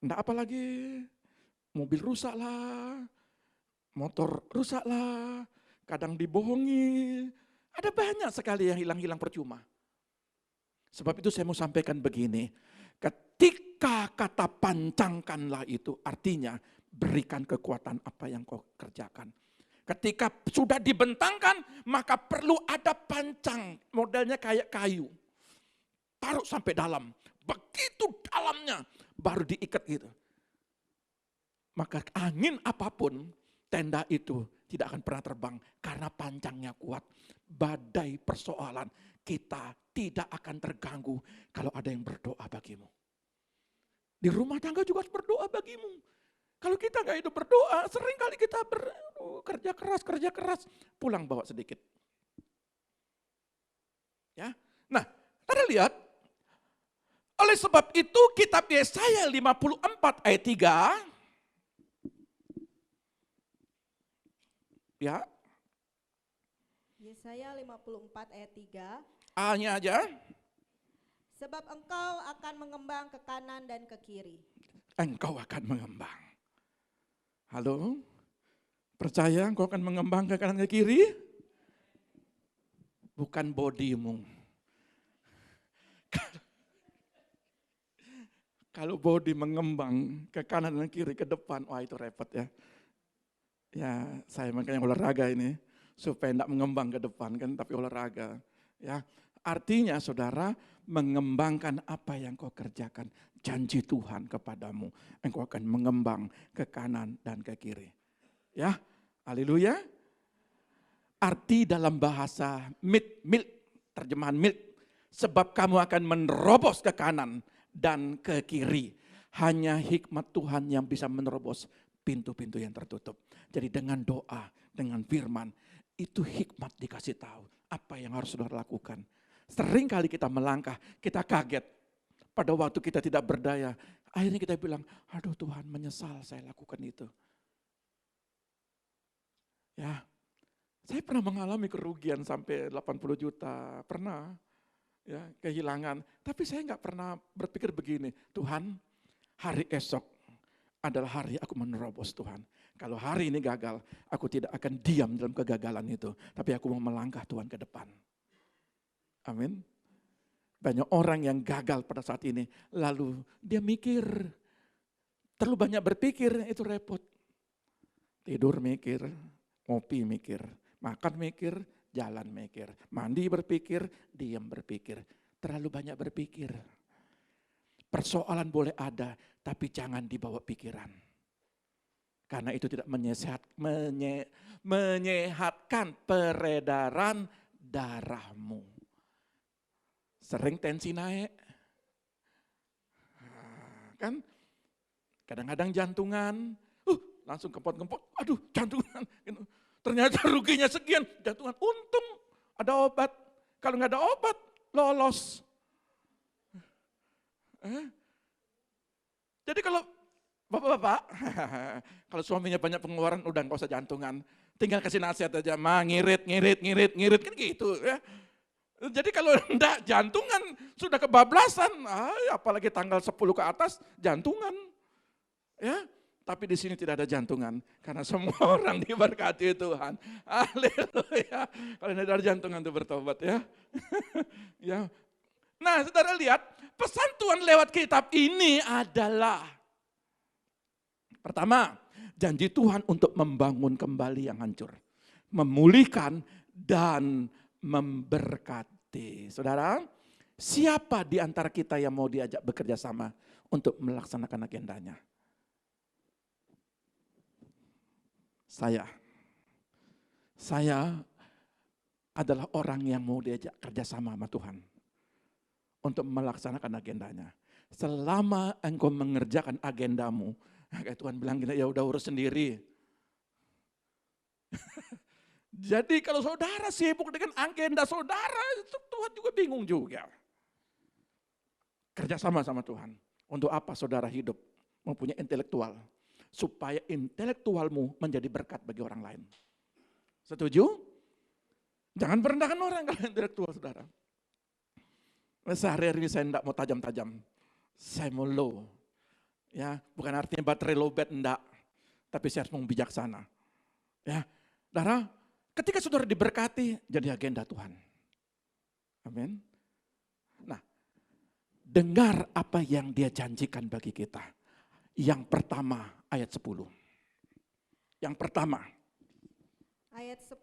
Enggak apa lagi. Mobil rusak lah. Motor rusak lah. Kadang dibohongi. Ada banyak sekali yang hilang-hilang percuma. Sebab itu saya mau sampaikan begini. Ketika kata pancangkanlah itu artinya berikan kekuatan apa yang kau kerjakan. Ketika sudah dibentangkan, maka perlu ada pancang, modelnya kayak kayu. Taruh sampai dalam, begitu dalamnya, baru diikat gitu. Maka angin apapun, tenda itu tidak akan pernah terbang, karena pancangnya kuat. Badai persoalan, kita tidak akan terganggu kalau ada yang berdoa bagimu. Di rumah tangga juga harus berdoa bagimu. Kalau kita nggak hidup berdoa, sering kali kita kerja keras, pulang bawa sedikit. Ya, nah, Anda lihat, oleh sebab itu kitab Yesaya 54 ayat 3, ya, Yesaya 54 ayat 3. A-nya aja. Sebab engkau akan mengembang ke kanan dan ke kiri. Engkau akan mengembang. Halo? Percaya engkau akan mengembang ke kanan ke kiri? Bukan bodimu. Kalau body mengembang ke kanan dan kiri, ke depan, wah itu repot ya. Ya, saya makanya olahraga ini supaya tidak mengembang ke depan kan, tapi olahraga. Ya, artinya saudara mengembangkan apa yang kau kerjakan. Janji Tuhan kepadamu, engkau akan mengembang ke kanan dan ke kiri. Ya, haleluya. Arti dalam bahasa milk, terjemahan milk, sebab kamu akan menerobos ke kanan dan ke kiri. Hanya hikmat Tuhan yang bisa menerobos pintu-pintu yang tertutup. Jadi dengan doa, dengan firman, itu hikmat dikasih tahu. Apa yang harus saudara lakukan. Sering kali kita melangkah, kita kaget. Pada waktu kita tidak berdaya, akhirnya kita bilang, aduh Tuhan menyesal saya lakukan itu. Ya, saya pernah mengalami kerugian sampai 80 juta, pernah. Ya, kehilangan. Tapi saya nggak pernah berpikir begini, Tuhan, hari esok adalah hari aku menerobos Tuhan. Kalau hari ini gagal, aku tidak akan diam dalam kegagalan itu. Tapi aku mau melangkah Tuhan ke depan. Amin. Banyak orang yang gagal pada saat ini, lalu dia mikir, terlalu banyak berpikir, itu repot. Tidur mikir, ngopi mikir, makan mikir, jalan mikir, mandi berpikir, diam berpikir. Terlalu banyak berpikir. Persoalan boleh ada, tapi jangan dibawa pikiran. Karena itu tidak menyehatkan peredaran darahmu. Sering tensi naik. Kan? Kadang-kadang jantungan, langsung kempot-kempot, aduh jantungan. Ternyata ruginya sekian, jantungan. Untung ada obat. Kalau nggak ada obat, lolos. Jadi kalau bapak-bapak, kalau suaminya banyak pengeluaran, udah nggak usah jantungan. Tinggal kasih nasihat aja, ngirit, kan gitu ya. Jadi kalau enggak jantungan, sudah kebablasan, apalagi tanggal 10 ke atas, jantungan. Ya, tapi di sini tidak ada jantungan, karena semua orang diberkati Tuhan. Haleluya. Kalau tidak ada jantungan itu bertobat ya. Ya. Nah, saudara lihat, pesan Tuhan lewat kitab ini adalah, pertama, janji Tuhan untuk membangun kembali yang hancur. Memulihkan dan memberkati. Saudara, siapa di antara kita yang mau diajak bekerja sama untuk melaksanakan agendanya? Saya adalah orang yang mau diajak kerjasama sama Tuhan untuk melaksanakan agendanya. Selama engkau mengerjakan agendamu, kayak Tuhan bilang gini, ya udah urus sendiri. Jadi kalau saudara sibuk dengan agenda saudara, Tuhan juga bingung juga. Kerjasama sama Tuhan. Untuk apa saudara hidup? Mempunyai intelektual. Supaya intelektualmu menjadi berkat bagi orang lain. Setuju? Jangan merendahkan orang kalau intelektual saudara. Sehari-hari saya tidak mau tajam-tajam. Saya mau low. Ya, bukan artinya baterai low bed, enggak. Tapi saya harus mau bijaksana. Ya, saudara, ketika saudara diberkati, jadi agenda Tuhan. Amin. Nah, dengar apa yang dia janjikan bagi kita. Yang pertama, ayat 10. Yang pertama, Ayat 10.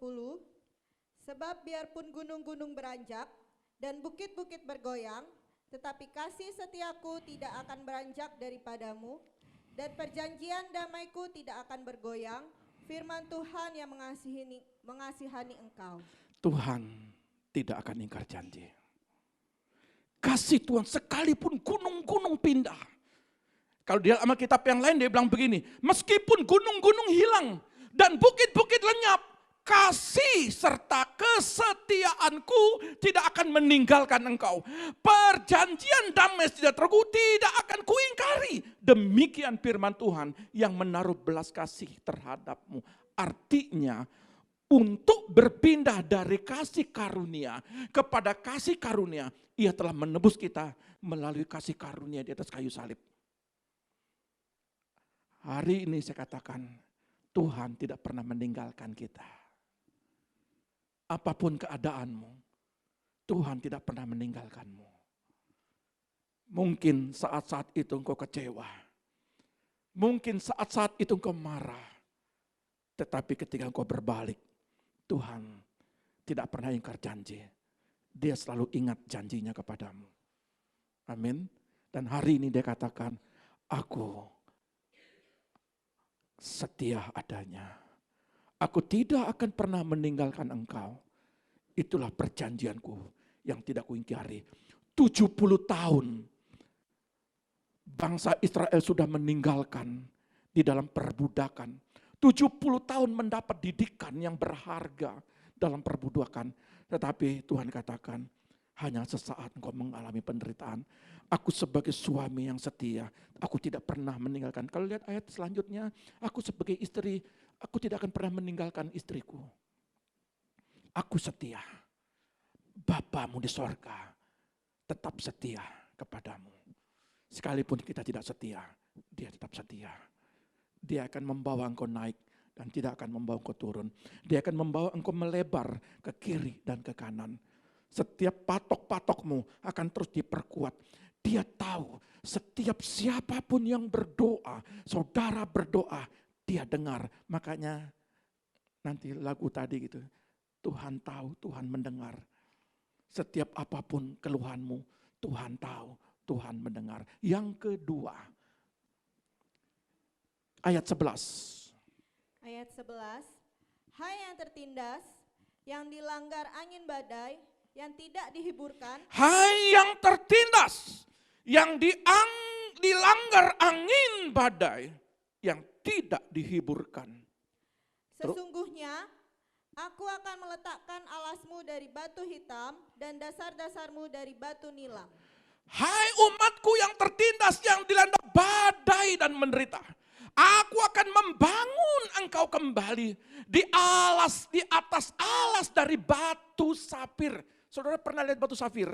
Sebab biarpun gunung-gunung beranjak dan bukit-bukit bergoyang, tetapi kasih setiaku tidak akan beranjak daripadamu, dan perjanjian damaiku tidak akan bergoyang, firman Tuhan yang mengasihani engkau. Tuhan tidak akan ingkar janji. Kasih Tuhan sekalipun gunung-gunung pindah. Kalau di dalam kitab yang lain dia bilang begini, meskipun gunung-gunung hilang dan bukit-bukit lenyap, kasih serta kesetiaanku tidak akan meninggalkan engkau. Perjanjian damai sejahteraku tidak akan kuingkari. Demikian firman Tuhan yang menaruh belas kasih terhadapmu. Artinya untuk berpindah dari kasih karunia kepada kasih karunia, Ia telah menebus kita melalui kasih karunia di atas kayu salib. Hari ini saya katakan, Tuhan tidak pernah meninggalkan kita. Apapun keadaanmu, Tuhan tidak pernah meninggalkanmu. Mungkin saat-saat itu engkau kecewa. Mungkin saat-saat itu engkau marah. Tetapi ketika engkau berbalik, Tuhan tidak pernah ingkar janji. Dia selalu ingat janjinya kepadamu. Amin. Dan hari ini dia katakan, aku setia adanya. Aku tidak akan pernah meninggalkan engkau. Itulah perjanjianku yang tidak kuingkari. 70 tahun bangsa Israel sudah meninggalkan di dalam perbudakan. 70 tahun mendapat didikan yang berharga dalam perbudakan. Tetapi Tuhan katakan, hanya sesaat engkau mengalami penderitaan. Aku sebagai suami yang setia, aku tidak pernah meninggalkan. Kalau lihat ayat selanjutnya, aku sebagai istri, aku tidak akan pernah meninggalkan istriku. Aku setia. Bapamu di sorga tetap setia kepadamu. Sekalipun kita tidak setia, dia tetap setia. Dia akan membawa engkau naik dan tidak akan membawa engkau turun. Dia akan membawa engkau melebar ke kiri dan ke kanan. Setiap patok-patokmu akan terus diperkuat. Dia tahu setiap siapapun yang berdoa, saudara berdoa, dia dengar. Makanya nanti lagu tadi gitu, Tuhan tahu, Tuhan mendengar. Setiap apapun keluhanmu, Tuhan tahu, Tuhan mendengar. Yang kedua, ayat 11. Ayat 11. Hai yang tertindas, yang dilanggar angin badai, yang tidak dihiburkan. Hai yang tertindas, yang dilanggar angin badai, yang tidak dihiburkan. Sesungguhnya aku akan meletakkan alasmu dari batu hitam dan dasar-dasarmu dari batu nilam. Hai umatku yang tertindas, yang dilanda badai dan menderita. Aku akan membangun engkau kembali di atas alas dari batu sapir. Saudara pernah lihat batu safir?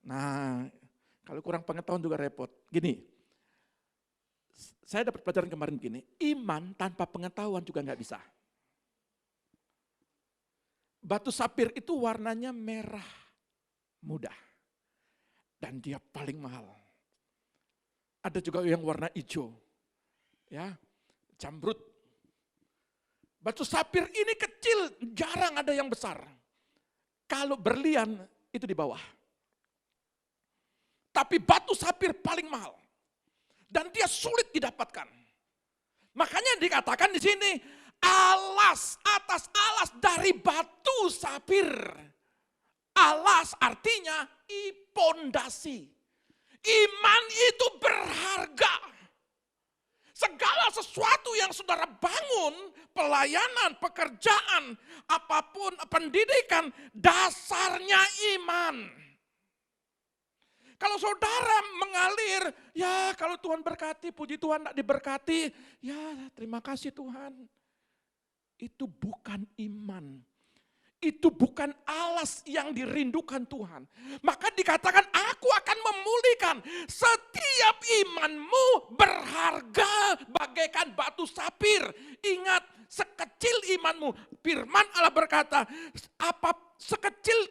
Nah, kalau kurang pengetahuan juga repot. Gini, saya dapat pelajaran kemarin gini, iman tanpa pengetahuan juga nggak bisa. Batu sapir itu warnanya merah muda. Dan dia paling mahal. Ada juga yang warna hijau. Ya, jamrut. Batu sapir ini kecil, jarang ada yang besar. Kalau berlian itu di bawah. Tapi batu sapir paling mahal. Dan dia sulit didapatkan. Makanya dikatakan di sini, atas alas dari batu sapir. Alas artinya pondasi. Iman itu berharga. Segala sesuatu yang saudara bangun, pelayanan, pekerjaan, apapun, pendidikan, dasarnya iman. Kalau saudara mengalir, ya kalau Tuhan berkati, puji Tuhan tidak diberkati, ya terima kasih Tuhan. Itu bukan iman. Itu bukan alas yang dirindukan Tuhan. Maka dikatakan aku akan memulihkan setiap imanmu berharga bagaikan batu sapir. Ingat sekecil imanmu. Firman Allah berkata apa sekecil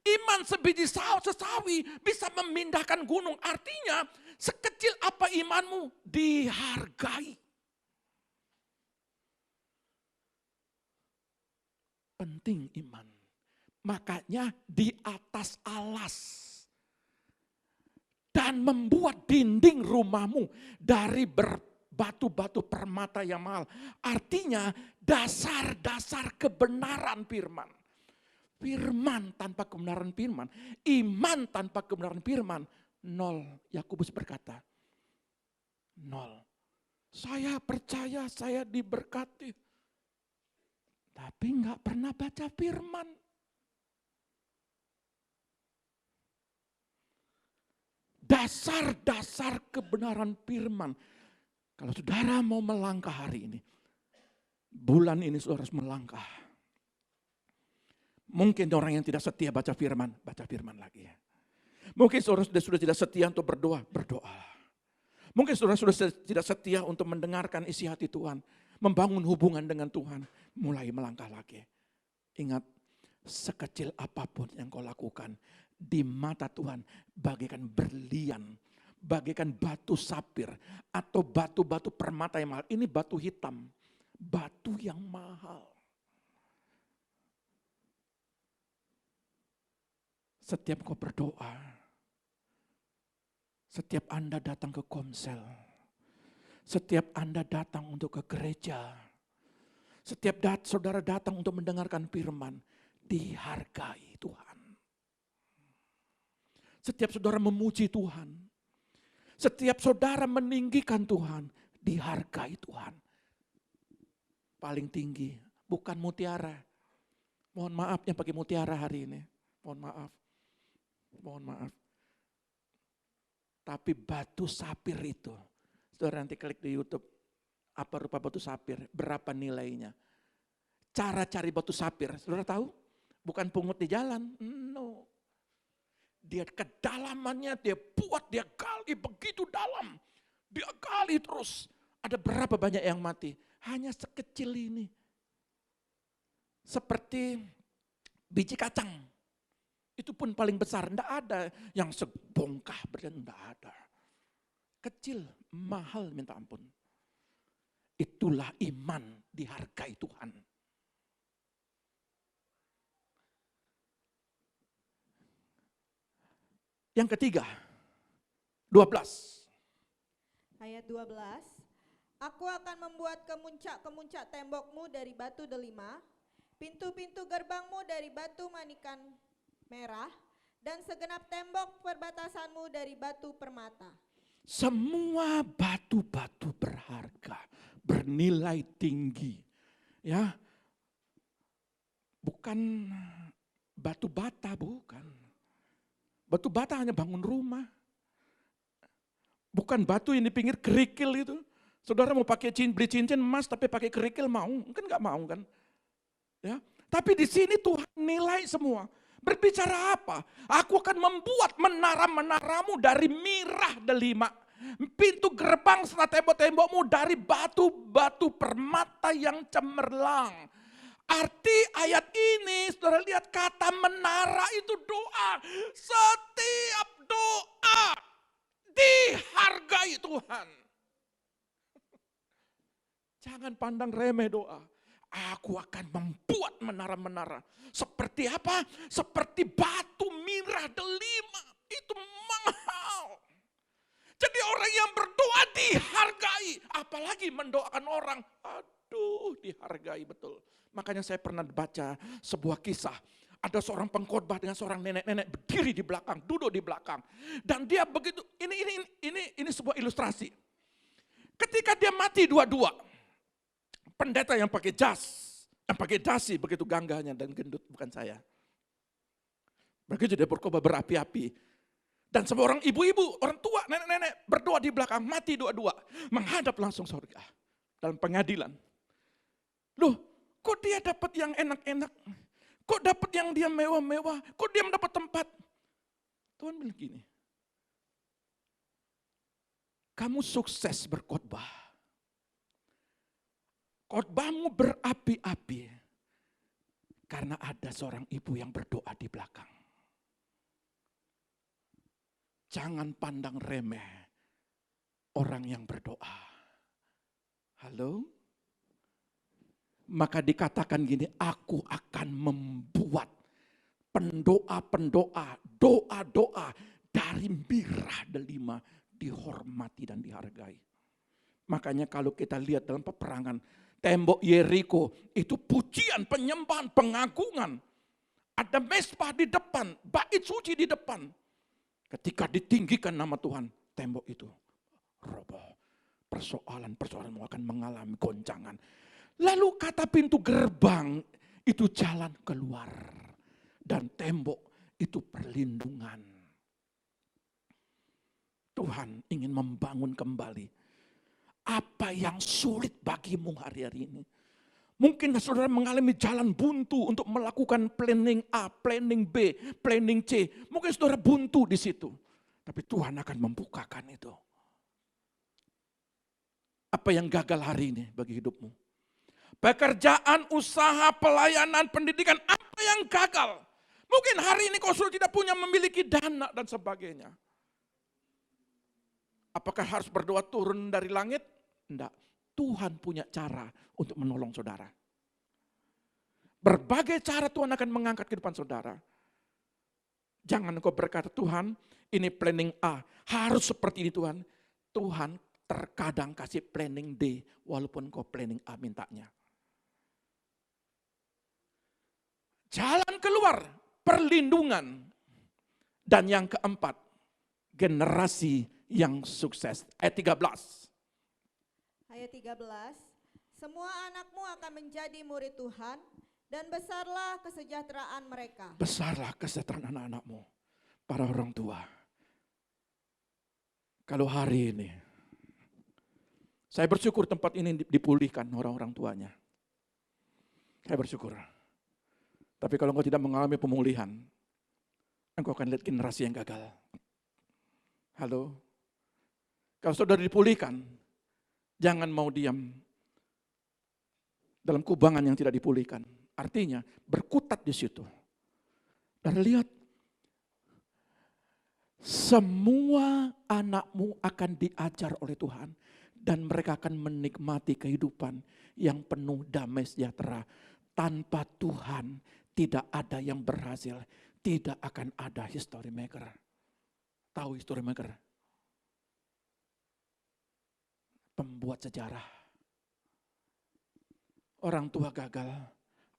iman sebiji sesawi bisa memindahkan gunung. Artinya sekecil apa imanmu dihargai. Penting iman. Makanya di atas alas. Dan membuat dinding rumahmu dari batu-batu permata yang mahal. Artinya dasar-dasar kebenaran firman. Firman tanpa kebenaran firman. Iman tanpa kebenaran firman. Nol. Yakobus berkata. Nol. Saya percaya saya diberkati. Tapi enggak pernah baca firman. Dasar-dasar kebenaran firman. Kalau saudara mau melangkah hari ini, bulan ini saudara harus melangkah. Mungkin orang yang tidak setia baca firman lagi. Mungkin saudara sudah tidak setia untuk berdoa. Mungkin saudara sudah tidak setia untuk mendengarkan isi hati Tuhan, membangun hubungan dengan Tuhan, mulai melangkah lagi. Ingat, sekecil apapun yang kau lakukan, di mata Tuhan bagaikan berlian, bagaikan batu sapir atau batu-batu permata yang mahal. Ini batu hitam, batu yang mahal. Setiap kau berdoa, setiap Anda datang ke komsel, setiap Anda datang untuk ke gereja, setiap saudara datang untuk mendengarkan firman, dihargai Tuhan. Setiap saudara memuji Tuhan, setiap saudara meninggikan Tuhan, dihargai Tuhan. Paling tinggi, bukan mutiara. Mohon maaf yang pakai mutiara hari ini. Mohon maaf. Tapi batu sapir itu, saudara nanti klik di YouTube, apa rupa batu sapir, berapa nilainya. Cara cari batu sapir, saudara tahu? Bukan pungut di jalan, no. Dia kedalamannya, dia buat, dia gali begitu dalam. Dia gali terus. Ada berapa banyak yang mati? Hanya sekecil ini. Seperti biji kacang. Itu pun paling besar. Tidak ada yang sebongkah berdan, tidak ada. Kecil, mahal minta ampun. Itulah iman, dihargai Tuhan. Yang ketiga, 12. Ayat 12. Aku akan membuat kemuncak-kemuncak tembokmu dari batu delima, pintu-pintu gerbangmu dari batu manikan merah, dan segenap tembok perbatasanmu dari batu permata. Semua batu-batu berharga, bernilai tinggi. Ya, bukan batu bata, bukan. Batu bata hanya bangun rumah. Bukan batu yang di pinggir kerikil itu. Saudara mau pakai beli cincin emas tapi pakai kerikil mau? Mungkin enggak mau kan? Ya. Tapi di sini Tuhan nilai semua. Berbicara apa? Aku akan membuat menara-menaramu dari mirah delima. Pintu gerbang serta tembok-tembokmu dari batu-batu permata yang cemerlang. Arti ayat ini, saudara lihat kata menara itu doa. Setiap doa dihargai Tuhan. Jangan pandang remeh doa. Aku akan membuat menara-menara. Seperti apa? Seperti batu mirah delima. Itu mahal. Jadi orang yang berdoa dihargai. Apalagi mendoakan orang. Aduh, dihargai betul. Makanya saya pernah baca sebuah kisah. Ada seorang pengkhotbah dengan seorang nenek-nenek berdiri di belakang, duduk di belakang. Dan dia begitu, ini sebuah ilustrasi. Ketika dia mati dua-dua, pendeta yang pakai yang pakai dasi begitu ganggahnya dan gendut, bukan saya. Begitu dia berkhotbah berapi-api. Dan seorang ibu-ibu, orang tua, nenek-nenek berdoa di belakang, mati dua-dua. Menghadap langsung surga dalam pengadilan. Loh, kok dia dapat yang enak-enak? Kok dapat yang dia mewah-mewah? Kok dia mendapat tempat? Tuhan bilang gini, kamu sukses berkhotbah. Khotbahmu berapi-api karena ada seorang ibu yang berdoa di belakang. Jangan pandang remeh orang yang berdoa. Halo? Maka dikatakan gini, aku akan membuat pendoa-pendoa, doa-doa dari mirah delima dihormati dan dihargai. Makanya kalau kita lihat dalam peperangan, tembok Yeriko itu pujian, penyembahan, pengagungan. Ada mezbah di depan, bait suci di depan. Ketika ditinggikan nama Tuhan, tembok itu roboh. Persoalan-persoalan akan mengalami goncangan. Lalu kata pintu gerbang itu jalan keluar. Dan tembok itu perlindungan. Tuhan ingin membangun kembali. Apa yang sulit bagimu hari-hari ini? Mungkin saudara mengalami jalan buntu untuk melakukan planning A, planning B, planning C. Mungkin saudara buntu di situ. Tapi Tuhan akan membukakan itu. Apa yang gagal hari ini bagi hidupmu? Pekerjaan, usaha, pelayanan, pendidikan, apa yang gagal? Mungkin hari ini kau sudah tidak punya memiliki dana dan sebagainya. Apakah harus berdoa turun dari langit? Tidak. Tuhan punya cara untuk menolong saudara. Berbagai cara Tuhan akan mengangkat kehidupan saudara. Jangan kau berkata, Tuhan ini planning A, harus seperti ini Tuhan. Tuhan terkadang kasih planning D, walaupun kau planning A mintanya. Jalan keluar, perlindungan. Dan yang keempat, generasi yang sukses. Ayat 13. Ayat 13, semua anakmu akan menjadi murid Tuhan dan besarlah kesejahteraan mereka. Besarlah kesejahteraan anak-anakmu, para orang tua. Kalau hari ini, saya bersyukur tempat ini dipulihkan orang-orang tuanya. Saya bersyukur. Tapi kalau engkau tidak mengalami pemulihan, engkau akan lihat generasi yang gagal. Halo? Kalau saudara dipulihkan, jangan mau diam dalam kubangan yang tidak dipulihkan. Artinya berkutat di situ. Dan lihat, semua anakmu akan diajar oleh Tuhan. Dan mereka akan menikmati kehidupan yang penuh damai sejahtera. Tanpa Tuhan tidak ada yang berhasil. Tidak akan ada history maker. Tahu history maker? Pembuat sejarah. Orang tua gagal,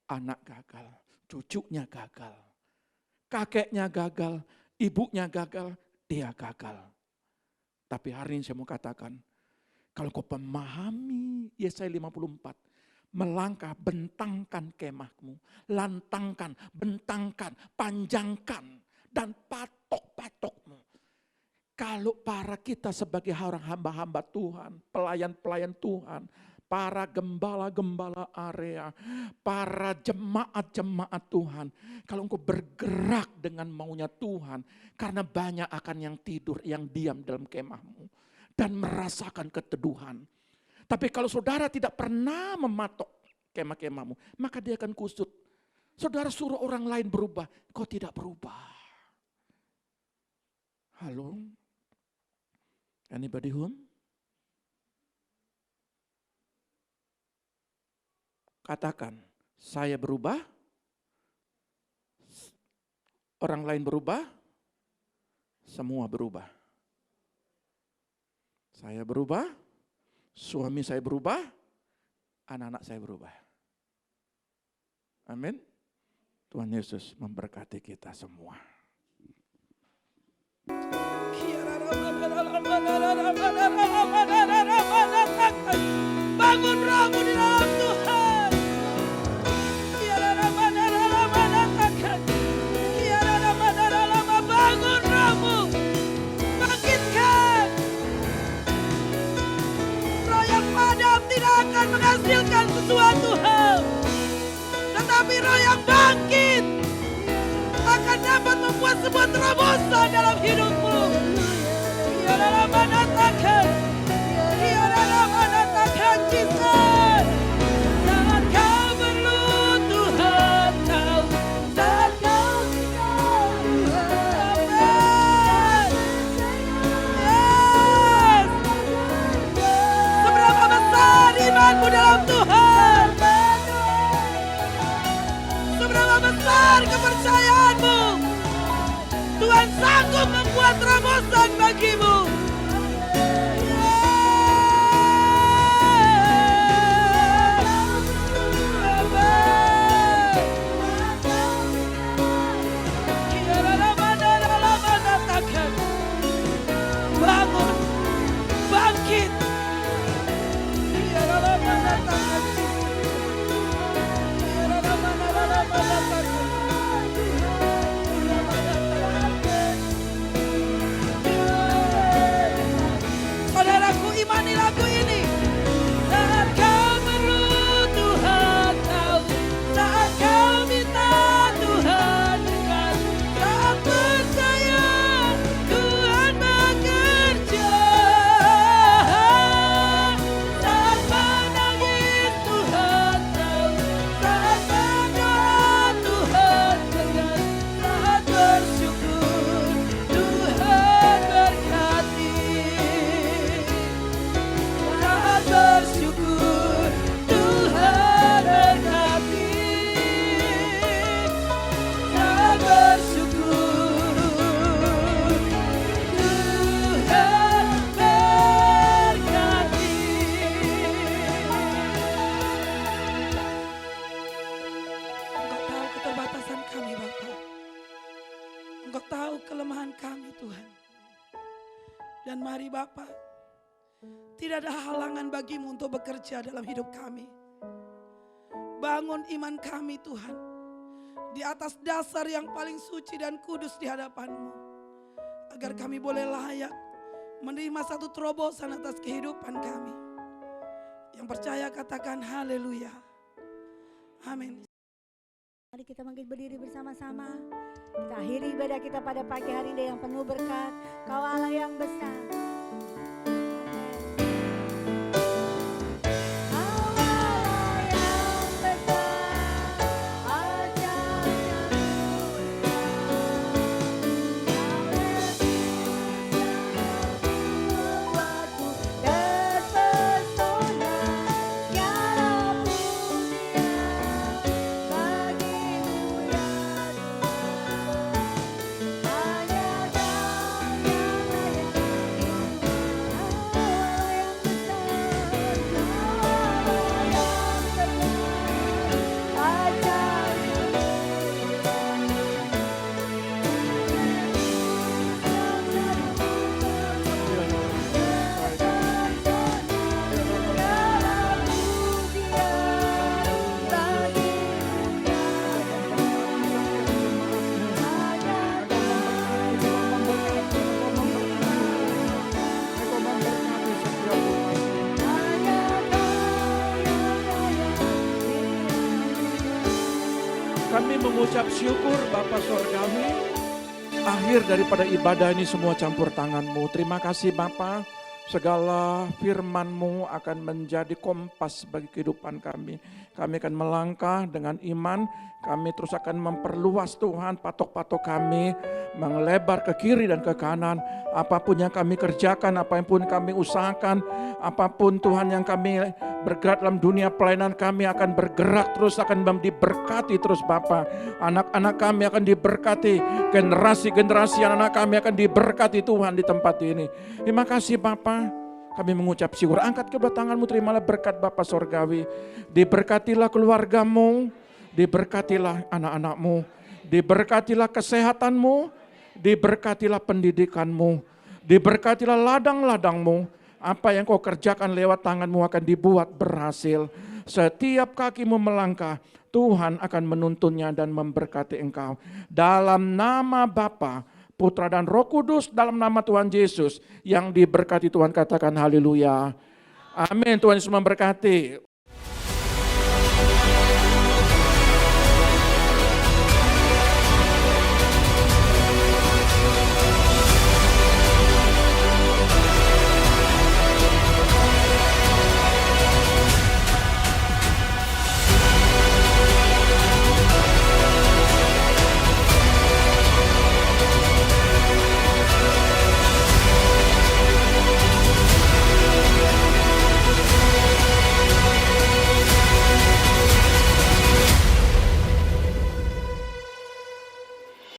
anak gagal, cucunya gagal. Kakeknya gagal, ibunya gagal, dia gagal. Tapi hari ini saya mau katakan, kalau kau memahami Yesaya 54, melangkah, bentangkan kemahmu, lantangkan, bentangkan, panjangkan, dan patok-patokmu. Kalau para kita sebagai orang hamba-hamba Tuhan, pelayan-pelayan Tuhan, para gembala-gembala area, para jemaat-jemaat Tuhan, kalau engkau bergerak dengan maunya Tuhan, karena banyak akan yang tidur, yang diam dalam kemahmu, dan merasakan keteduhan. Tapi kalau saudara tidak pernah mematok kemah-kemahmu, maka dia akan kusut. Saudara suruh orang lain berubah, kau tidak berubah. Halo? Anybody home? Katakan, saya berubah, orang lain berubah, semua berubah. Saya berubah, suami saya berubah, anak-anak saya berubah. Amin. Tuhan Yesus memberkati kita semua. Bangun rohmu di dalam Tuhan. Bangun rohmu. Bangkitkan. Roh yang padam tidak akan menghasilkan sesuatu hal. Tetapi roh yang bangkit akan dapat membuat sebuah terobosan dalam hidupmu. Jesus. Saat kau perlu Tuhan tahu, saat kau tidak Tuhan. Yes. Seberapa besar imanmu dalam Tuhan? terobosan bagimu. Bangun, bangkit. Saudaraku, imani lagu ini. Saat kau perlu Tuhan tahu, saat kau minta Tuhan dekat, saat percaya Tuhan bekerja, saat menangis Tuhan tahu, saat berdoa Tuhan dengar, saat bersyukur Tuhan berkati. Saat bersyukur Tuhan berkati. Saat bersyukur Tuhan berkati. Engkau tahu keterbatasan kami, Bapa. Engkau tahu kelemahan kami, Tuhan. Dan mari Bapa, tidak ada halangan bagimu untuk bekerja dalam hidup kami. Bangun iman kami Tuhan, di atas dasar yang paling suci dan kudus di hadapan-Mu. Agar kami boleh layak menerima satu terobosan atas kehidupan kami. Yang percaya katakan haleluya. Amin. Mari kita bangkit berdiri bersama-sama. Kita akhiri ibadah kita pada pagi hari ini yang penuh berkat. Kau Allah yang besar. Kami mengucap syukur Bapa Sorgawi, akhir daripada ibadah ini semua campur tangan-Mu. Terima kasih Bapa, segala firman-Mu akan menjadi kompas bagi kehidupan kami. Kami akan melangkah dengan iman, kami terus akan memperluas Tuhan patok-patok kami, melebar ke kiri dan ke kanan. Apapun yang kami kerjakan, apapun kami usahakan, apapun Tuhan yang kami bergerak dalam dunia pelayanan, kami akan bergerak terus, akan diberkati terus Bapa. Anak-anak kami akan diberkati, generasi-generasi anak kami akan diberkati Tuhan di tempat ini. Terima kasih Bapa, kami mengucap syukur. Angkat kedua tanganmu, terimalah berkat Bapa Sorgawi. Diberkatilah keluargamu, diberkatilah anak-anakmu, diberkatilah kesehatanmu, diberkatilah pendidikanmu, diberkatilah ladang-ladangmu. Apa yang kau kerjakan lewat tanganmu akan dibuat berhasil. Setiap kakimu melangkah, Tuhan akan menuntunnya dan memberkati engkau. Dalam nama Bapa, Putra dan Roh Kudus, dalam nama Tuhan Yesus, yang diberkati Tuhan katakan haleluya. Amin. Tuhan Yesus memberkati.